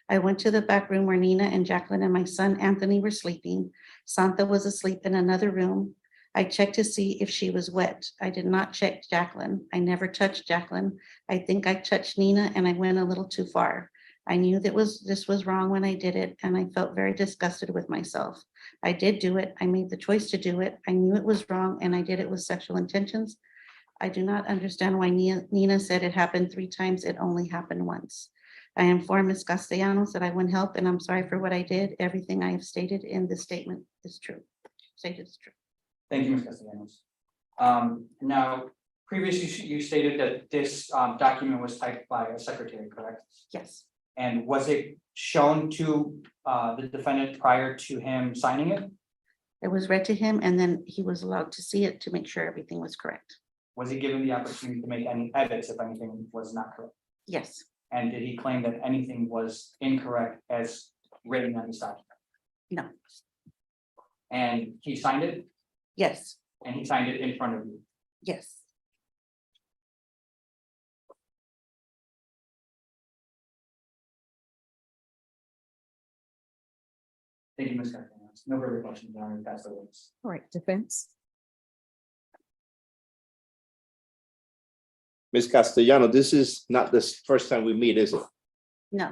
I went to the back room where Nina and Jacqueline and my son Anthony were sleeping. Santa was asleep in another room. I checked to see if she was wet. I did not check Jacqueline. I never touched Jacqueline. I think I touched Nina and I went a little too far. I knew that this was wrong when I did it, and I felt very disgusted with myself. I did do it. I made the choice to do it. I knew it was wrong and I did it with sexual intentions. I do not understand why Nina said it happened 3 times. It only happened once. I informed Ms. Castellanos that I want help and I'm sorry for what I did. Everything I have stated in this statement is true. Stated is true. Thank you, Ms. Castellanos. Now, previously you stated that this document was typed by a secretary, correct? Yes, And was it shown to the defendant prior to him signing it? it was read to him and then he was allowed to see it to make sure everything was correct. Was he given the opportunity to make any edits if anything was not correct? Yes, And did he claim that anything was incorrect as written on this document? no, And he signed it, yes, and he signed it in front of you? yes. Thank you, Ms. Castellanos. No further questions. I'm going to pass the witness. All right, defense. Ms. Castellano, this is not the first time we meet, is it? No,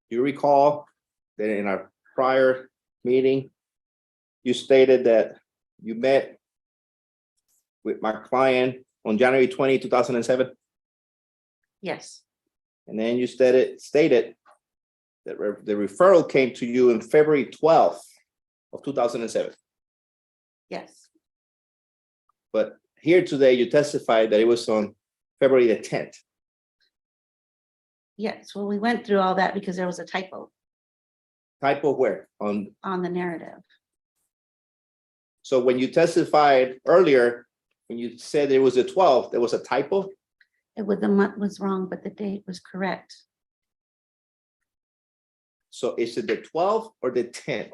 You recall that in our prior meeting, you stated that you met with my client on January 20, 2007, yes, and then you stated that the referral came to you in February 12th of 2007. yes, But here today, you testified that it was on February the 10th. yes. Well, we went through all that because there was a typo Typo where? On, on the narrative. so when you testified earlier, when you said it was the 12th, there was a typo? The month was wrong, but the date was correct. So is it the 12th or the 10th?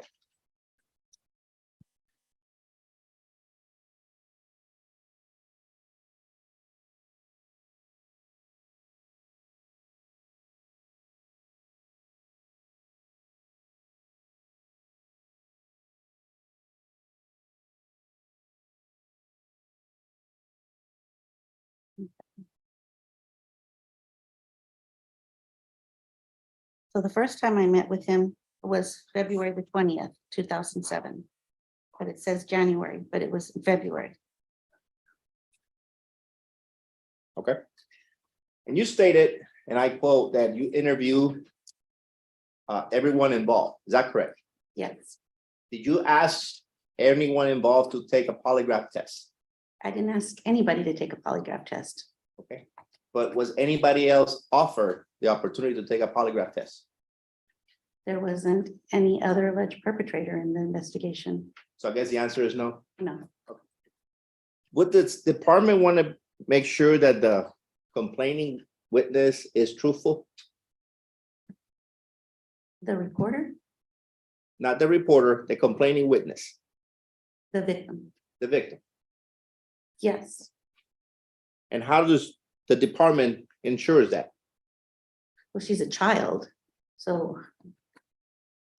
So the first time I met with him was February the 20th, 2007. But it says January, but it was February. Okay. And you stated, and I quote, that you interview everyone involved. Is that correct? Yes, Did you ask anyone involved to take a polygraph test? I didn't ask anybody to take a polygraph test. Okay. But was anybody else offered the opportunity to take a polygraph test? There wasn't any other alleged perpetrator in the investigation. So I guess the answer is no. No, Would this department want to make sure that the complaining witness is truthful? the reporter, Not the reporter, the complaining witness, the victim. the victim. Yes, And how does the department ensures that? well, she's a child, so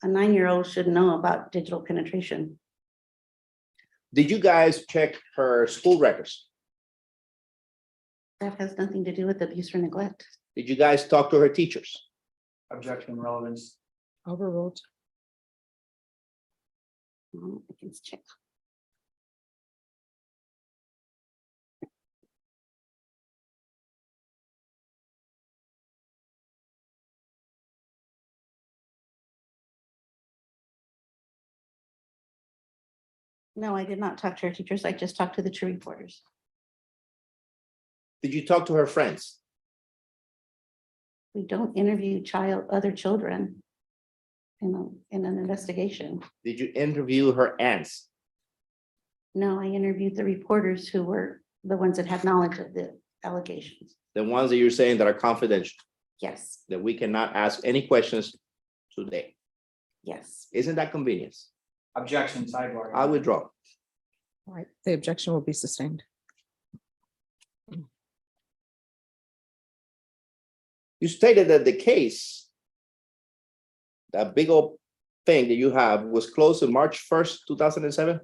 a 9-year-old should know about digital penetration. Did you guys check her school records? That has nothing to do with abuse or neglect. Did you guys talk to her teachers? Objection, relevance. Overruled. I can check. No, I did not talk to her teachers. I just talked to the two reporters. Did you talk to her friends? We don't interview other children in an investigation. Did you interview her aunts? No, I interviewed the reporters who were the ones that had knowledge of the allegations. The ones that you're saying that are confidential, Yes, that we cannot ask any questions today. yes. Isn't that convenience? Objection, sidebar. I withdraw. All right, the objection will be sustained. You stated that the case, that big old thing that you have, was closed on March 1st, 2007?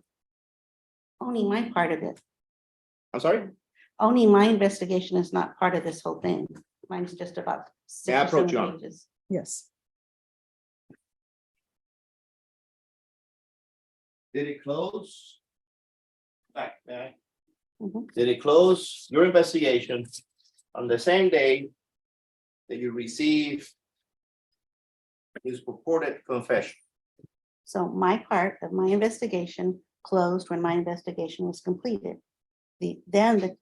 Only my part of it. I'm sorry? Only my investigation is not part of this whole thing. Mine's just about May I 6 or approach 7 you, Honor? pages. Yes. Did it close? Back, Mhm. Did it close your investigation on the same day that you received his purported confession? So my part of my investigation closed when my investigation was completed. Then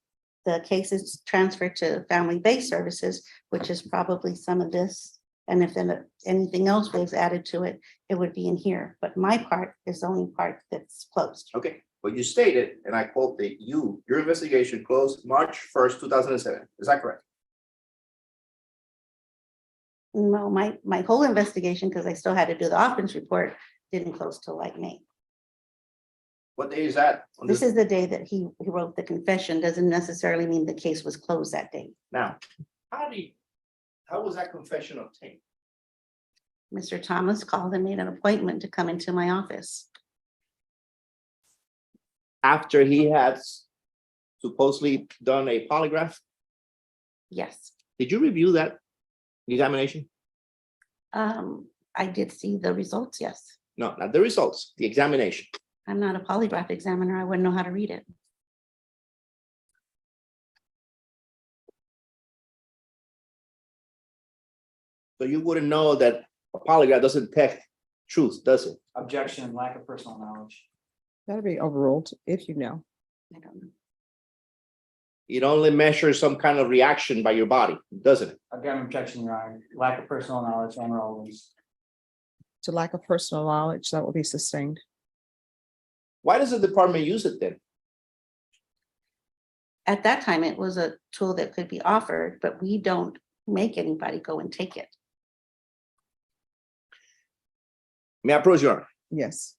the case is transferred to family-based services, which is probably some of this. And if then anything else was added to it, it would be in here. But my part is the only part that's closed. Okay, but you stated, and I quote, that your investigation closed March 1st, 2007. Is that correct? No, my whole investigation, because I still had to do the offense report, didn't close till like May. What day is that? On This is the day that he wrote the confession, doesn't necessarily mean the case was closed that day. Now, how was that confession obtained? Mr. Thomas called and made an appointment to come into my office. After he had supposedly done a polygraph? Yes. Did you review that examination? I did see the results, yes. No, not the results, the examination. I'm not a polygraph examiner. I wouldn't know how to read it. So you wouldn't know that a polygraph doesn't detect truth, does it? Objection, lack of personal knowledge. That'll be overruled if you know. I don't know. It only measures some kind of reaction by your body, doesn't it? Again, objection, Your Honor, lack of personal knowledge and relevance. To lack of personal knowledge, that will be sustained. Why does the department use it then? At that time, it was a tool that could be offered, but we don't make anybody go and take it. May I approach, Your Honor? Yes.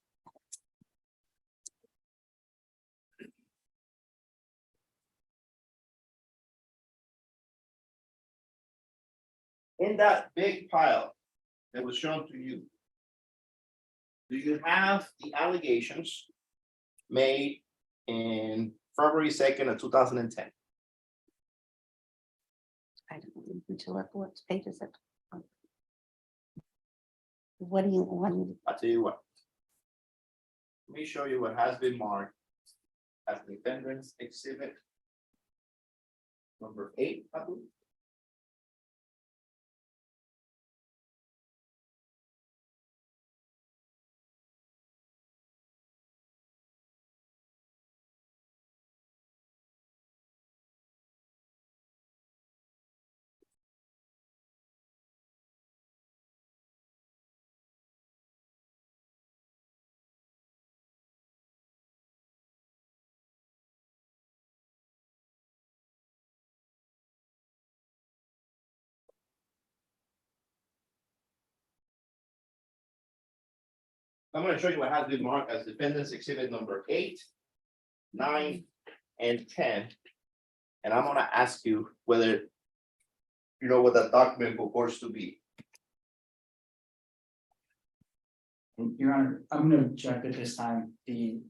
In that big pile that was shown to you, do you have the allegations made in February 2nd of 2010? I don't know until what page is it? What do you want? I'll tell you what. Let me show you what has been marked as defendant's exhibit number 8, I believe. I'm going to show you what has been marked as defendant's exhibit number 8, 9, and 10. And I'm going to ask you whether you know what that document purports to be. Your Honor, I'm gonna object at this time. The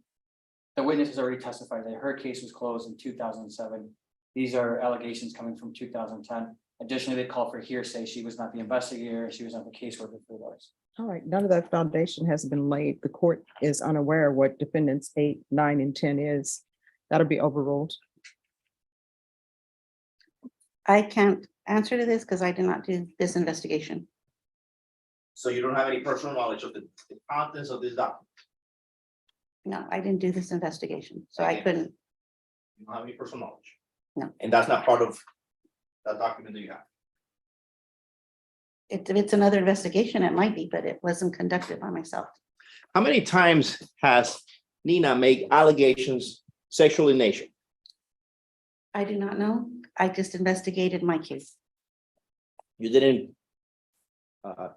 witness has already testified that her case was closed in 2007. These are allegations coming from 2010. Additionally, they call for hearsay. She was not the investigator. She was not the caseworker for those. All right, none of that foundation has been laid. The court is unaware of what defendants 8, 9, and 10 is. That'll be overruled. I can't answer to this because I did not do this investigation. So you don't have any personal knowledge of the contents of this document? No, I didn't do this investigation, so I Okay. couldn't. You don't have any personal knowledge? No. And that's not part of that document that you have? If it's another investigation, it might be, but it wasn't conducted by myself. How many times has Nina made allegations sexual in nature? I do not know. I just investigated my case. You didn't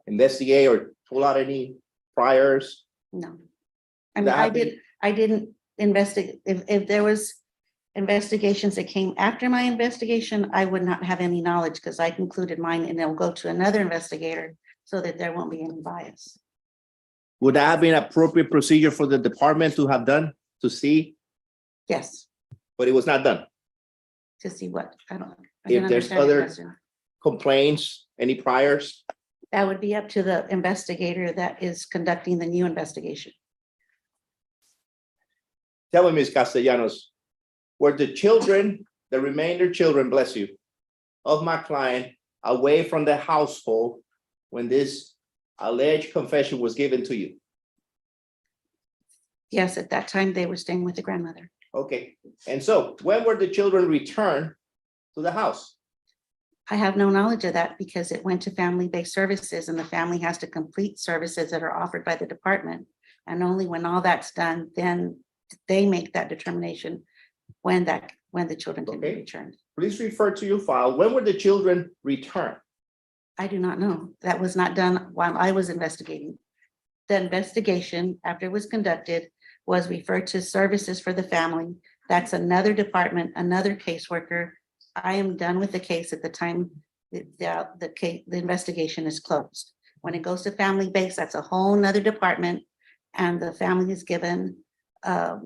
investigate or pull out any priors? No. I mean, That I didn't investigate. If there was investigations that came after my investigation, I would not have any knowledge because I concluded mine and it'll go to another investigator so that there won't be any bias. Would that have been appropriate procedure for the department to have done, to see, Yes, but it was not done? to see what, I don't. I If didn't there's understand your other- question. Complaints, any priors? That would be up to the investigator that is conducting the new investigation. Tell me, Ms. Castellanos, were the children, the remainder children, bless you, of my client away from the household when this alleged confession was given to you? Yes, at that time, they were staying with the grandmother. Okay, and so when were the children returned to the house? I have no knowledge of that because it went to family-based services and the family has to complete services that are offered by the department. And only when all that's done, then they make that determination when the children can be Okay. returned. Please refer to your file. When were the children returned? I do not know. That was not done while I was investigating. The investigation, after it was conducted, was referred to services for the family. That's another department, another caseworker. I am done with the case at the time the investigation is closed. When it goes to family base, that's a whole nother department. And the family is given a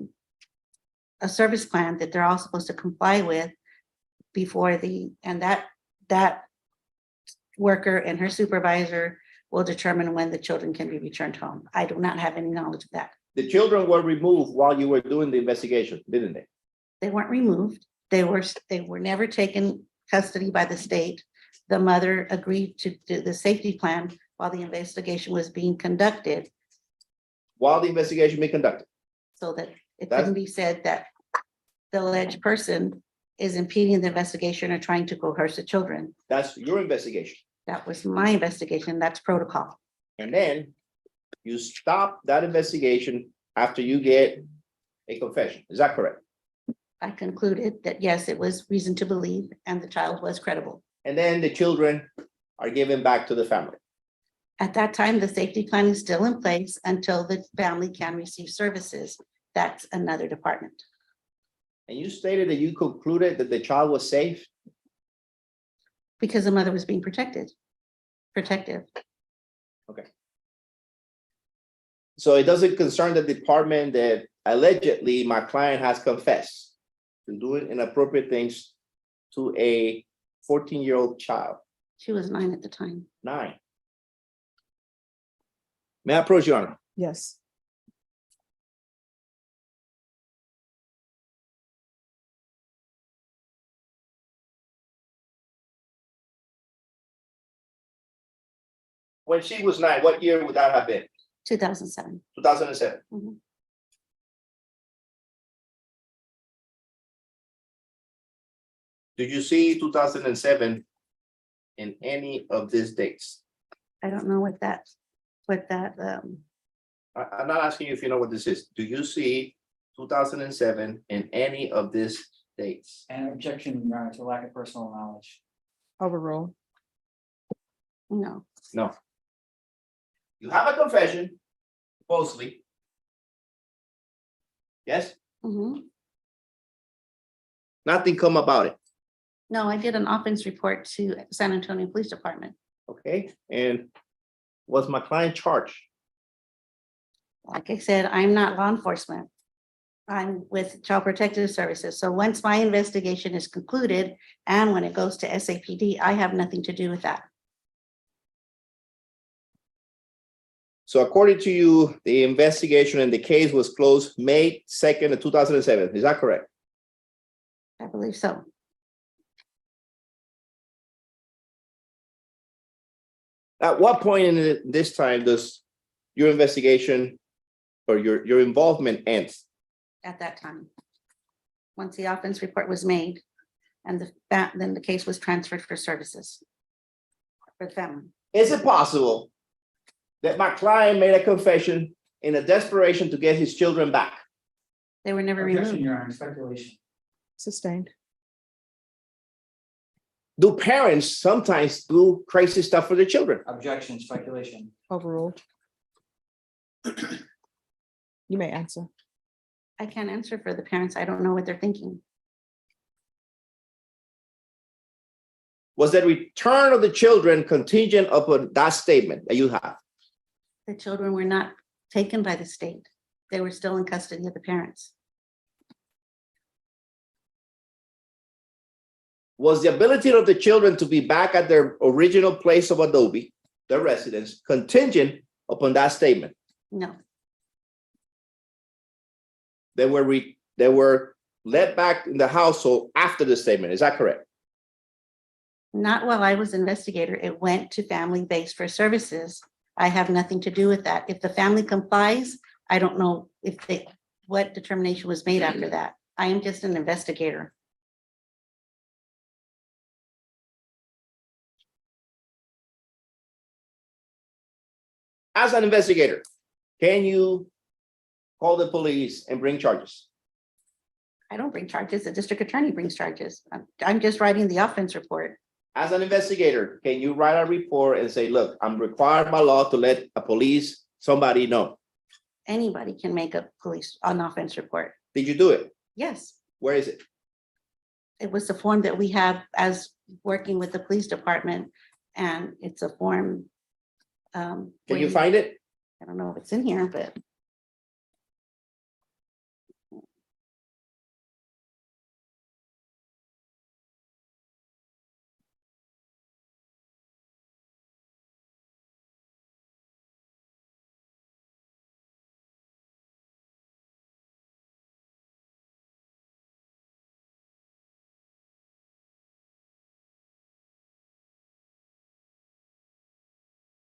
service plan that they're all supposed to comply with before and that that worker and her supervisor will determine when the children can be returned home. I do not have any knowledge of that. The children were removed while you were doing the investigation, didn't they? They weren't removed. They were never taken custody by the state. The mother agreed to do the safety plan while the investigation was being conducted, While the investigation being conducted. so that it That's- couldn't be said that the alleged person is impeding the investigation or trying to coerce the children. That's your investigation. That was my investigation. That's protocol. And then you stop that investigation after you get a confession. Is that correct? I concluded that yes, it was reason to believe, and the child was credible. And then the children are given back to the family. At that time, the safety plan is still in place until the family can receive services. That's another department. And you stated that you concluded that the child was safe. Because the mother was being protective. So it doesn't concern the department that allegedly my client has confessed to doing inappropriate things to a 14-year-old child, She was 9 at the time. 9. May I approach, Your Honor? Yes. When she was 9, what year would that have been? 2007. 2007. Mhm. Did you see 2007 in any of these dates? I don't know what that, I'm not asking you if you know what this is. Do you see 2007 in any of these dates? And objection, Your Honor, to lack of personal knowledge. Overruled. no, No. You have a confession, supposedly. Yes, Mhm. nothing come about it, No, I did an offense report to San Antonio Police Department. okay? And was my client charged? Like I said, I'm not law enforcement. I'm with Child Protective Services. So once my investigation is concluded and when it goes to SAPD, I have nothing to do with that. So according to you, the investigation and the case was closed May 2nd of 2007. Is that correct? I believe so. At what point in this time does your investigation or your involvement ends? At that time. Once the offense report was made and then the case was transferred for services. For the family. Is it possible that my client made a confession in a desperation to get his children back? They were never Objection, removed. Your Honor, speculation. Sustained. Do parents sometimes do crazy stuff for their children? Objection, speculation. Overruled. You may answer. I can't answer for the parents. I don't know what they're thinking. Was the return of the children contingent upon that statement that you have? The children were not taken by the state. They were still in custody of the parents. Was the ability of the children to be back at their original place of Adobe, their residence, contingent upon that statement? No, They were let back in the household after the statement. Is that correct? not while I was investigator. It went to family based for services. I have nothing to do with that. If the family complies, I don't know what determination was made after that. I am just an investigator. As an investigator, can you call the police and bring charges? I don't bring charges. The district attorney brings charges. I'm just writing the offense report. As an investigator, can you write a report and say, look, I'm required by law to let somebody know? Anybody can make an offense report. Did you do it? Yes, Where is it? it was the form that we have as working with the police department, and it's a form. Can you find it? I don't know if it's in here, but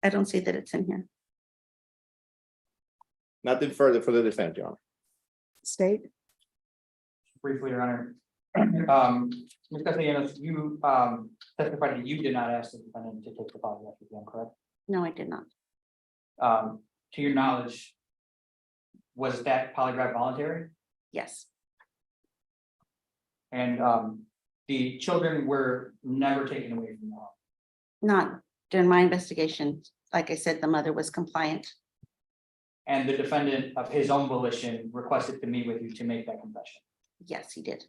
I don't see that it's in here. Nothing further for the defense, Your Honor. State, Briefly, Your Honor. Ms. Castellanos, you testified that you did not ask the defendant to take the polygraph exam, correct? No, I did not. To your knowledge, was that polygraph voluntary? Yes, And the children were never taken away from the home. not during my investigation. Like I said, the mother was compliant. And the defendant of his own volition requested to meet with you to make that confession. Yes, he did.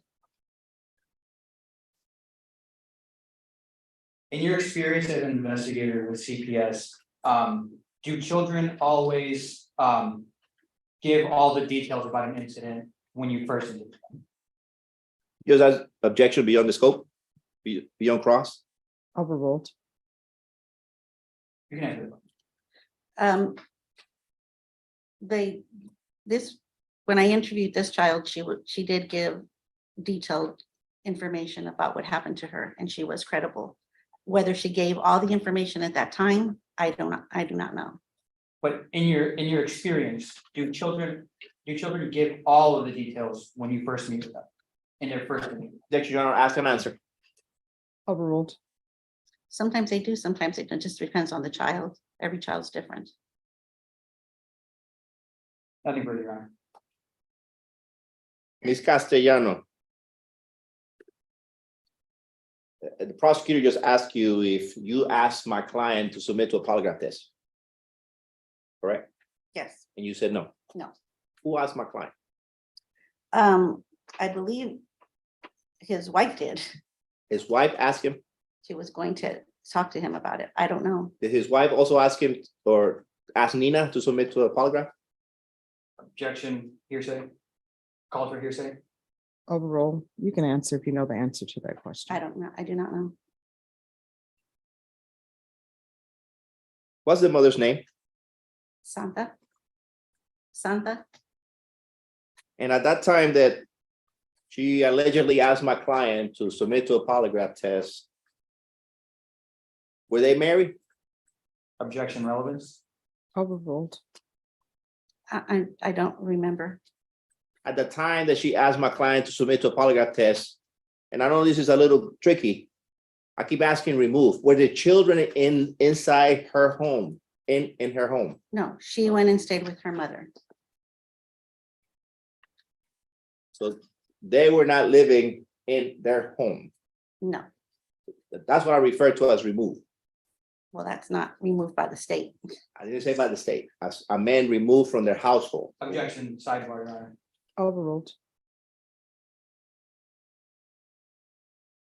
In your experience as an investigator with CPS, do children always give all the details about an incident when you first interview them? Just as objection beyond the scope, beyond cross. overruled. You can answer that. When I interviewed this child, she did give detailed information about what happened to her, and she was credible. Whether she gave all the information at that time, I do not know. But in your experience, do children give all of the details when you first meet with them? In their first interview? Objection, Your Honor, ask and answer. Overruled. Sometimes they do, sometimes they don't. It just depends on the child. Every child's different. Nothing further, Your Honor. Ms. Castellano. The prosecutor just asked you if you asked my client to submit to a polygraph test. Correct? Yes. And you said no. No. Who asked my client? I believe his wife did. His wife asked him. She was going to talk to him about it. I don't know. Did his wife also ask him or ask Nina to submit to a polygraph? Objection, hearsay. Call for hearsay. Overruled. You can answer if you know the answer to that question. I don't know. I do not know. What's the mother's name? Santa. And at that time that she allegedly asked my client to submit to a polygraph test, were they married? Objection, relevance. Overruled. I don't remember. At the time that she asked my client to submit to a polygraph test, and I know this is a little tricky, I keep asking remove, were the children inside her home, in her home? No, she went and stayed with her mother. So they were not living in their home. No, That's what I refer to as remove. well, that's not removed by the state. I didn't say by the state, as a man removed from their household. Objection, sidebar, Your Honor. Overruled.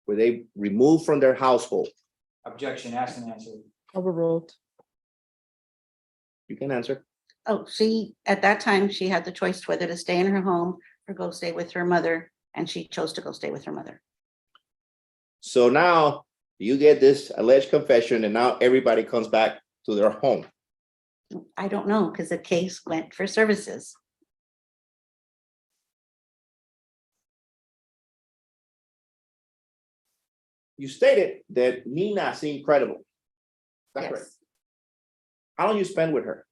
Were they removed from their household? Objection, asked and answered. Overruled. You can answer. Oh, at that time, she had the choice whether to stay in her home or go stay with her mother, and she chose to go stay with her mother. So now you get this alleged confession and now everybody comes back to their home. I don't know, because the case went for services. You stated that Nina seemed credible. That's right. Yes. How long you spend with her?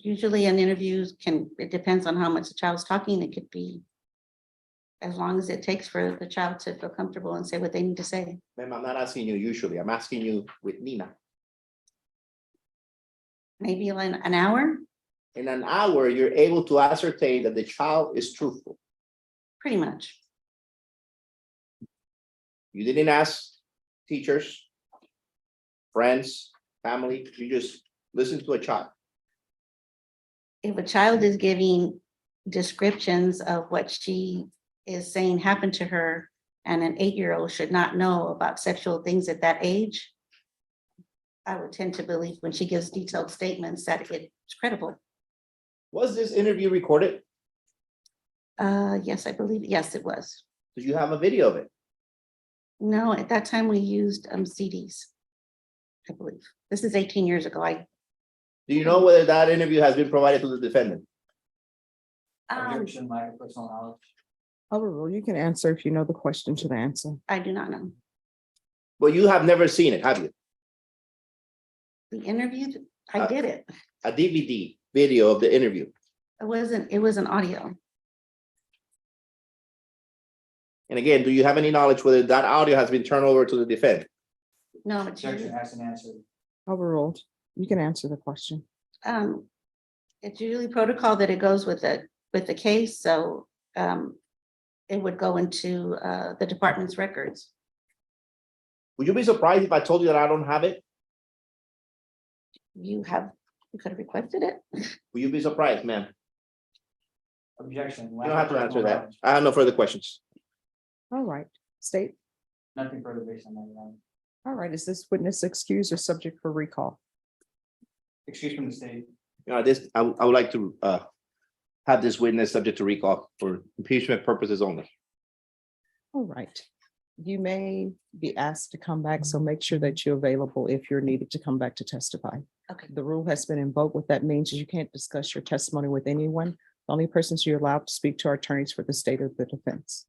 Usually in interviews it depends on how much the child's talking. It could be as long as it takes for the child to feel comfortable and say what they need to say. Ma'am, I'm not asking you usually. I'm asking you with Nina. Maybe like an hour, In an hour, you're able to ascertain that the child is truthful. pretty much. You didn't ask teachers, friends, family. You just listened to a child. If a child is giving descriptions of what she is saying happened to her, and an 8-year-old should not know about sexual things at that age, I would tend to believe when she gives detailed statements that it's credible. Was this interview recorded? Yes, I believe, yes, it was. Did you have a video of it? No, at that time we used CDs, I believe. This is 18 years ago. Do you know whether that interview has been provided to the defendant? Objection, lack of personal knowledge. Overruled. You can answer if you know the question to the answer. I do not know. But you have never seen it, have you? The interview, I did it. A DVD video of the interview. It was an audio. And again, do you have any knowledge whether that audio has been turned over to the defense? No, it's Objection usually, hasn't answered. Overruled. You can answer the question. it's usually protocol that it goes with the case, so it would go into the department's records. Would you be surprised if I told you that I don't have it? You could have requested it. Will you be surprised, ma'am? Objection. You don't have to answer that. I have no further questions. All right, state. Nothing further based on that. Your Honor. All right, is this witness excused or subject for recall? Excuse from the state. I would like to have this witness subject to recall for impeachment purposes only. All right. You may be asked to come back, so make sure that you're available if you're needed to come back to testify. Okay. The rule has been invoked. What that means is you can't discuss your testimony with anyone. The only persons you're allowed to speak to are attorneys for the state of the defense.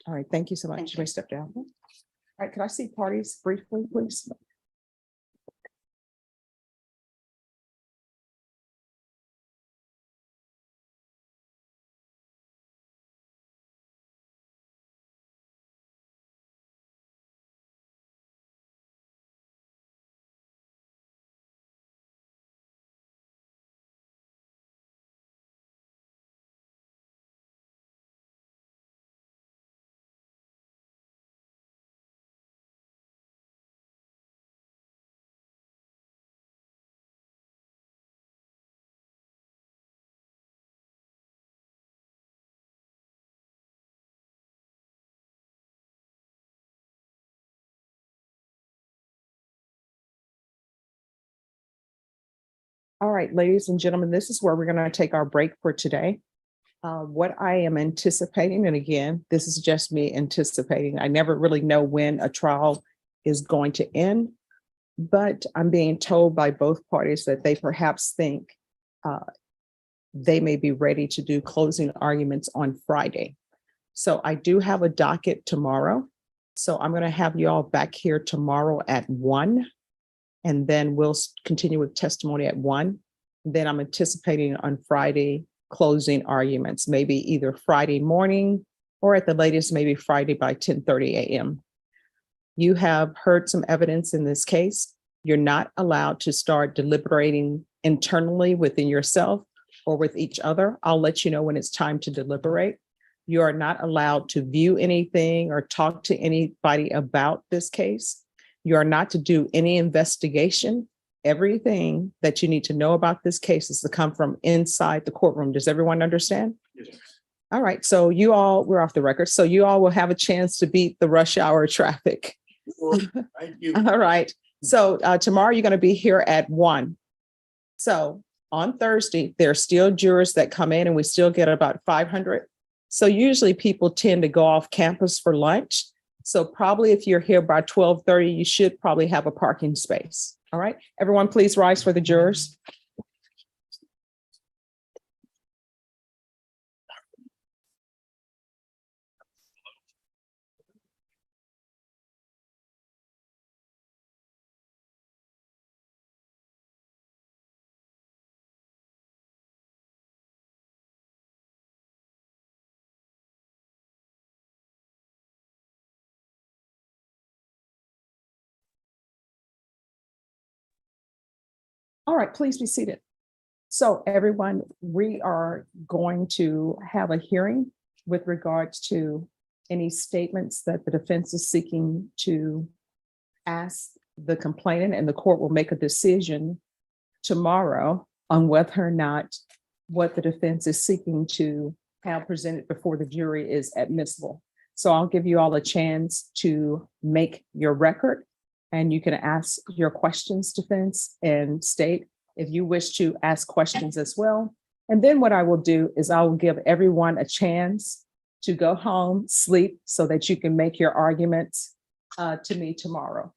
All right, thank you so much. Thank You may step down. All right, can I see parties briefly, please? All right, ladies and gentlemen, this is where we're going to take our break for today. What I am anticipating, and again, this is just me anticipating, I never really know when a trial is going to end, but I'm being told by both parties that they perhaps think they may be ready to do closing arguments on Friday. So I do have a docket tomorrow. So I'm going to have you all back here tomorrow at 1. And then we'll continue with testimony at 1. Then I'm anticipating on Friday closing arguments, maybe either Friday morning or at the latest, maybe Friday by 10:30 a.m. You have heard some evidence in this case. You're not allowed to start deliberating internally within yourself or with each other. I'll let you know when it's time to deliberate. You are not allowed to view anything or talk to anybody about this case. You are not to do any investigation. Everything that you need to know about this case is to come from inside the courtroom. Does everyone understand? Yes. All right. So we're off the record. So you all will have a chance to beat the rush hour traffic. Thank you. All right. So tomorrow you're going to be here at 1. So on Thursday, there are still jurors that come in and we still get about 500. So usually people tend to go off campus for lunch. So probably if you're here by 12:30, you should probably have a parking space. All right, everyone, please rise for the jurors. All right, please be seated. So everyone, we are going to have a hearing with regards to any statements that the defense is seeking to ask the complainant, and the court will make a decision tomorrow on whether or not what the defense is seeking to have presented before the jury is admissible. So I'll give you all a chance to make your record, and you can ask your questions, defense and state, if you wish to ask questions as well. And then what I will do is I will give everyone a chance to go home, sleep, so that you can make your arguments to me tomorrow.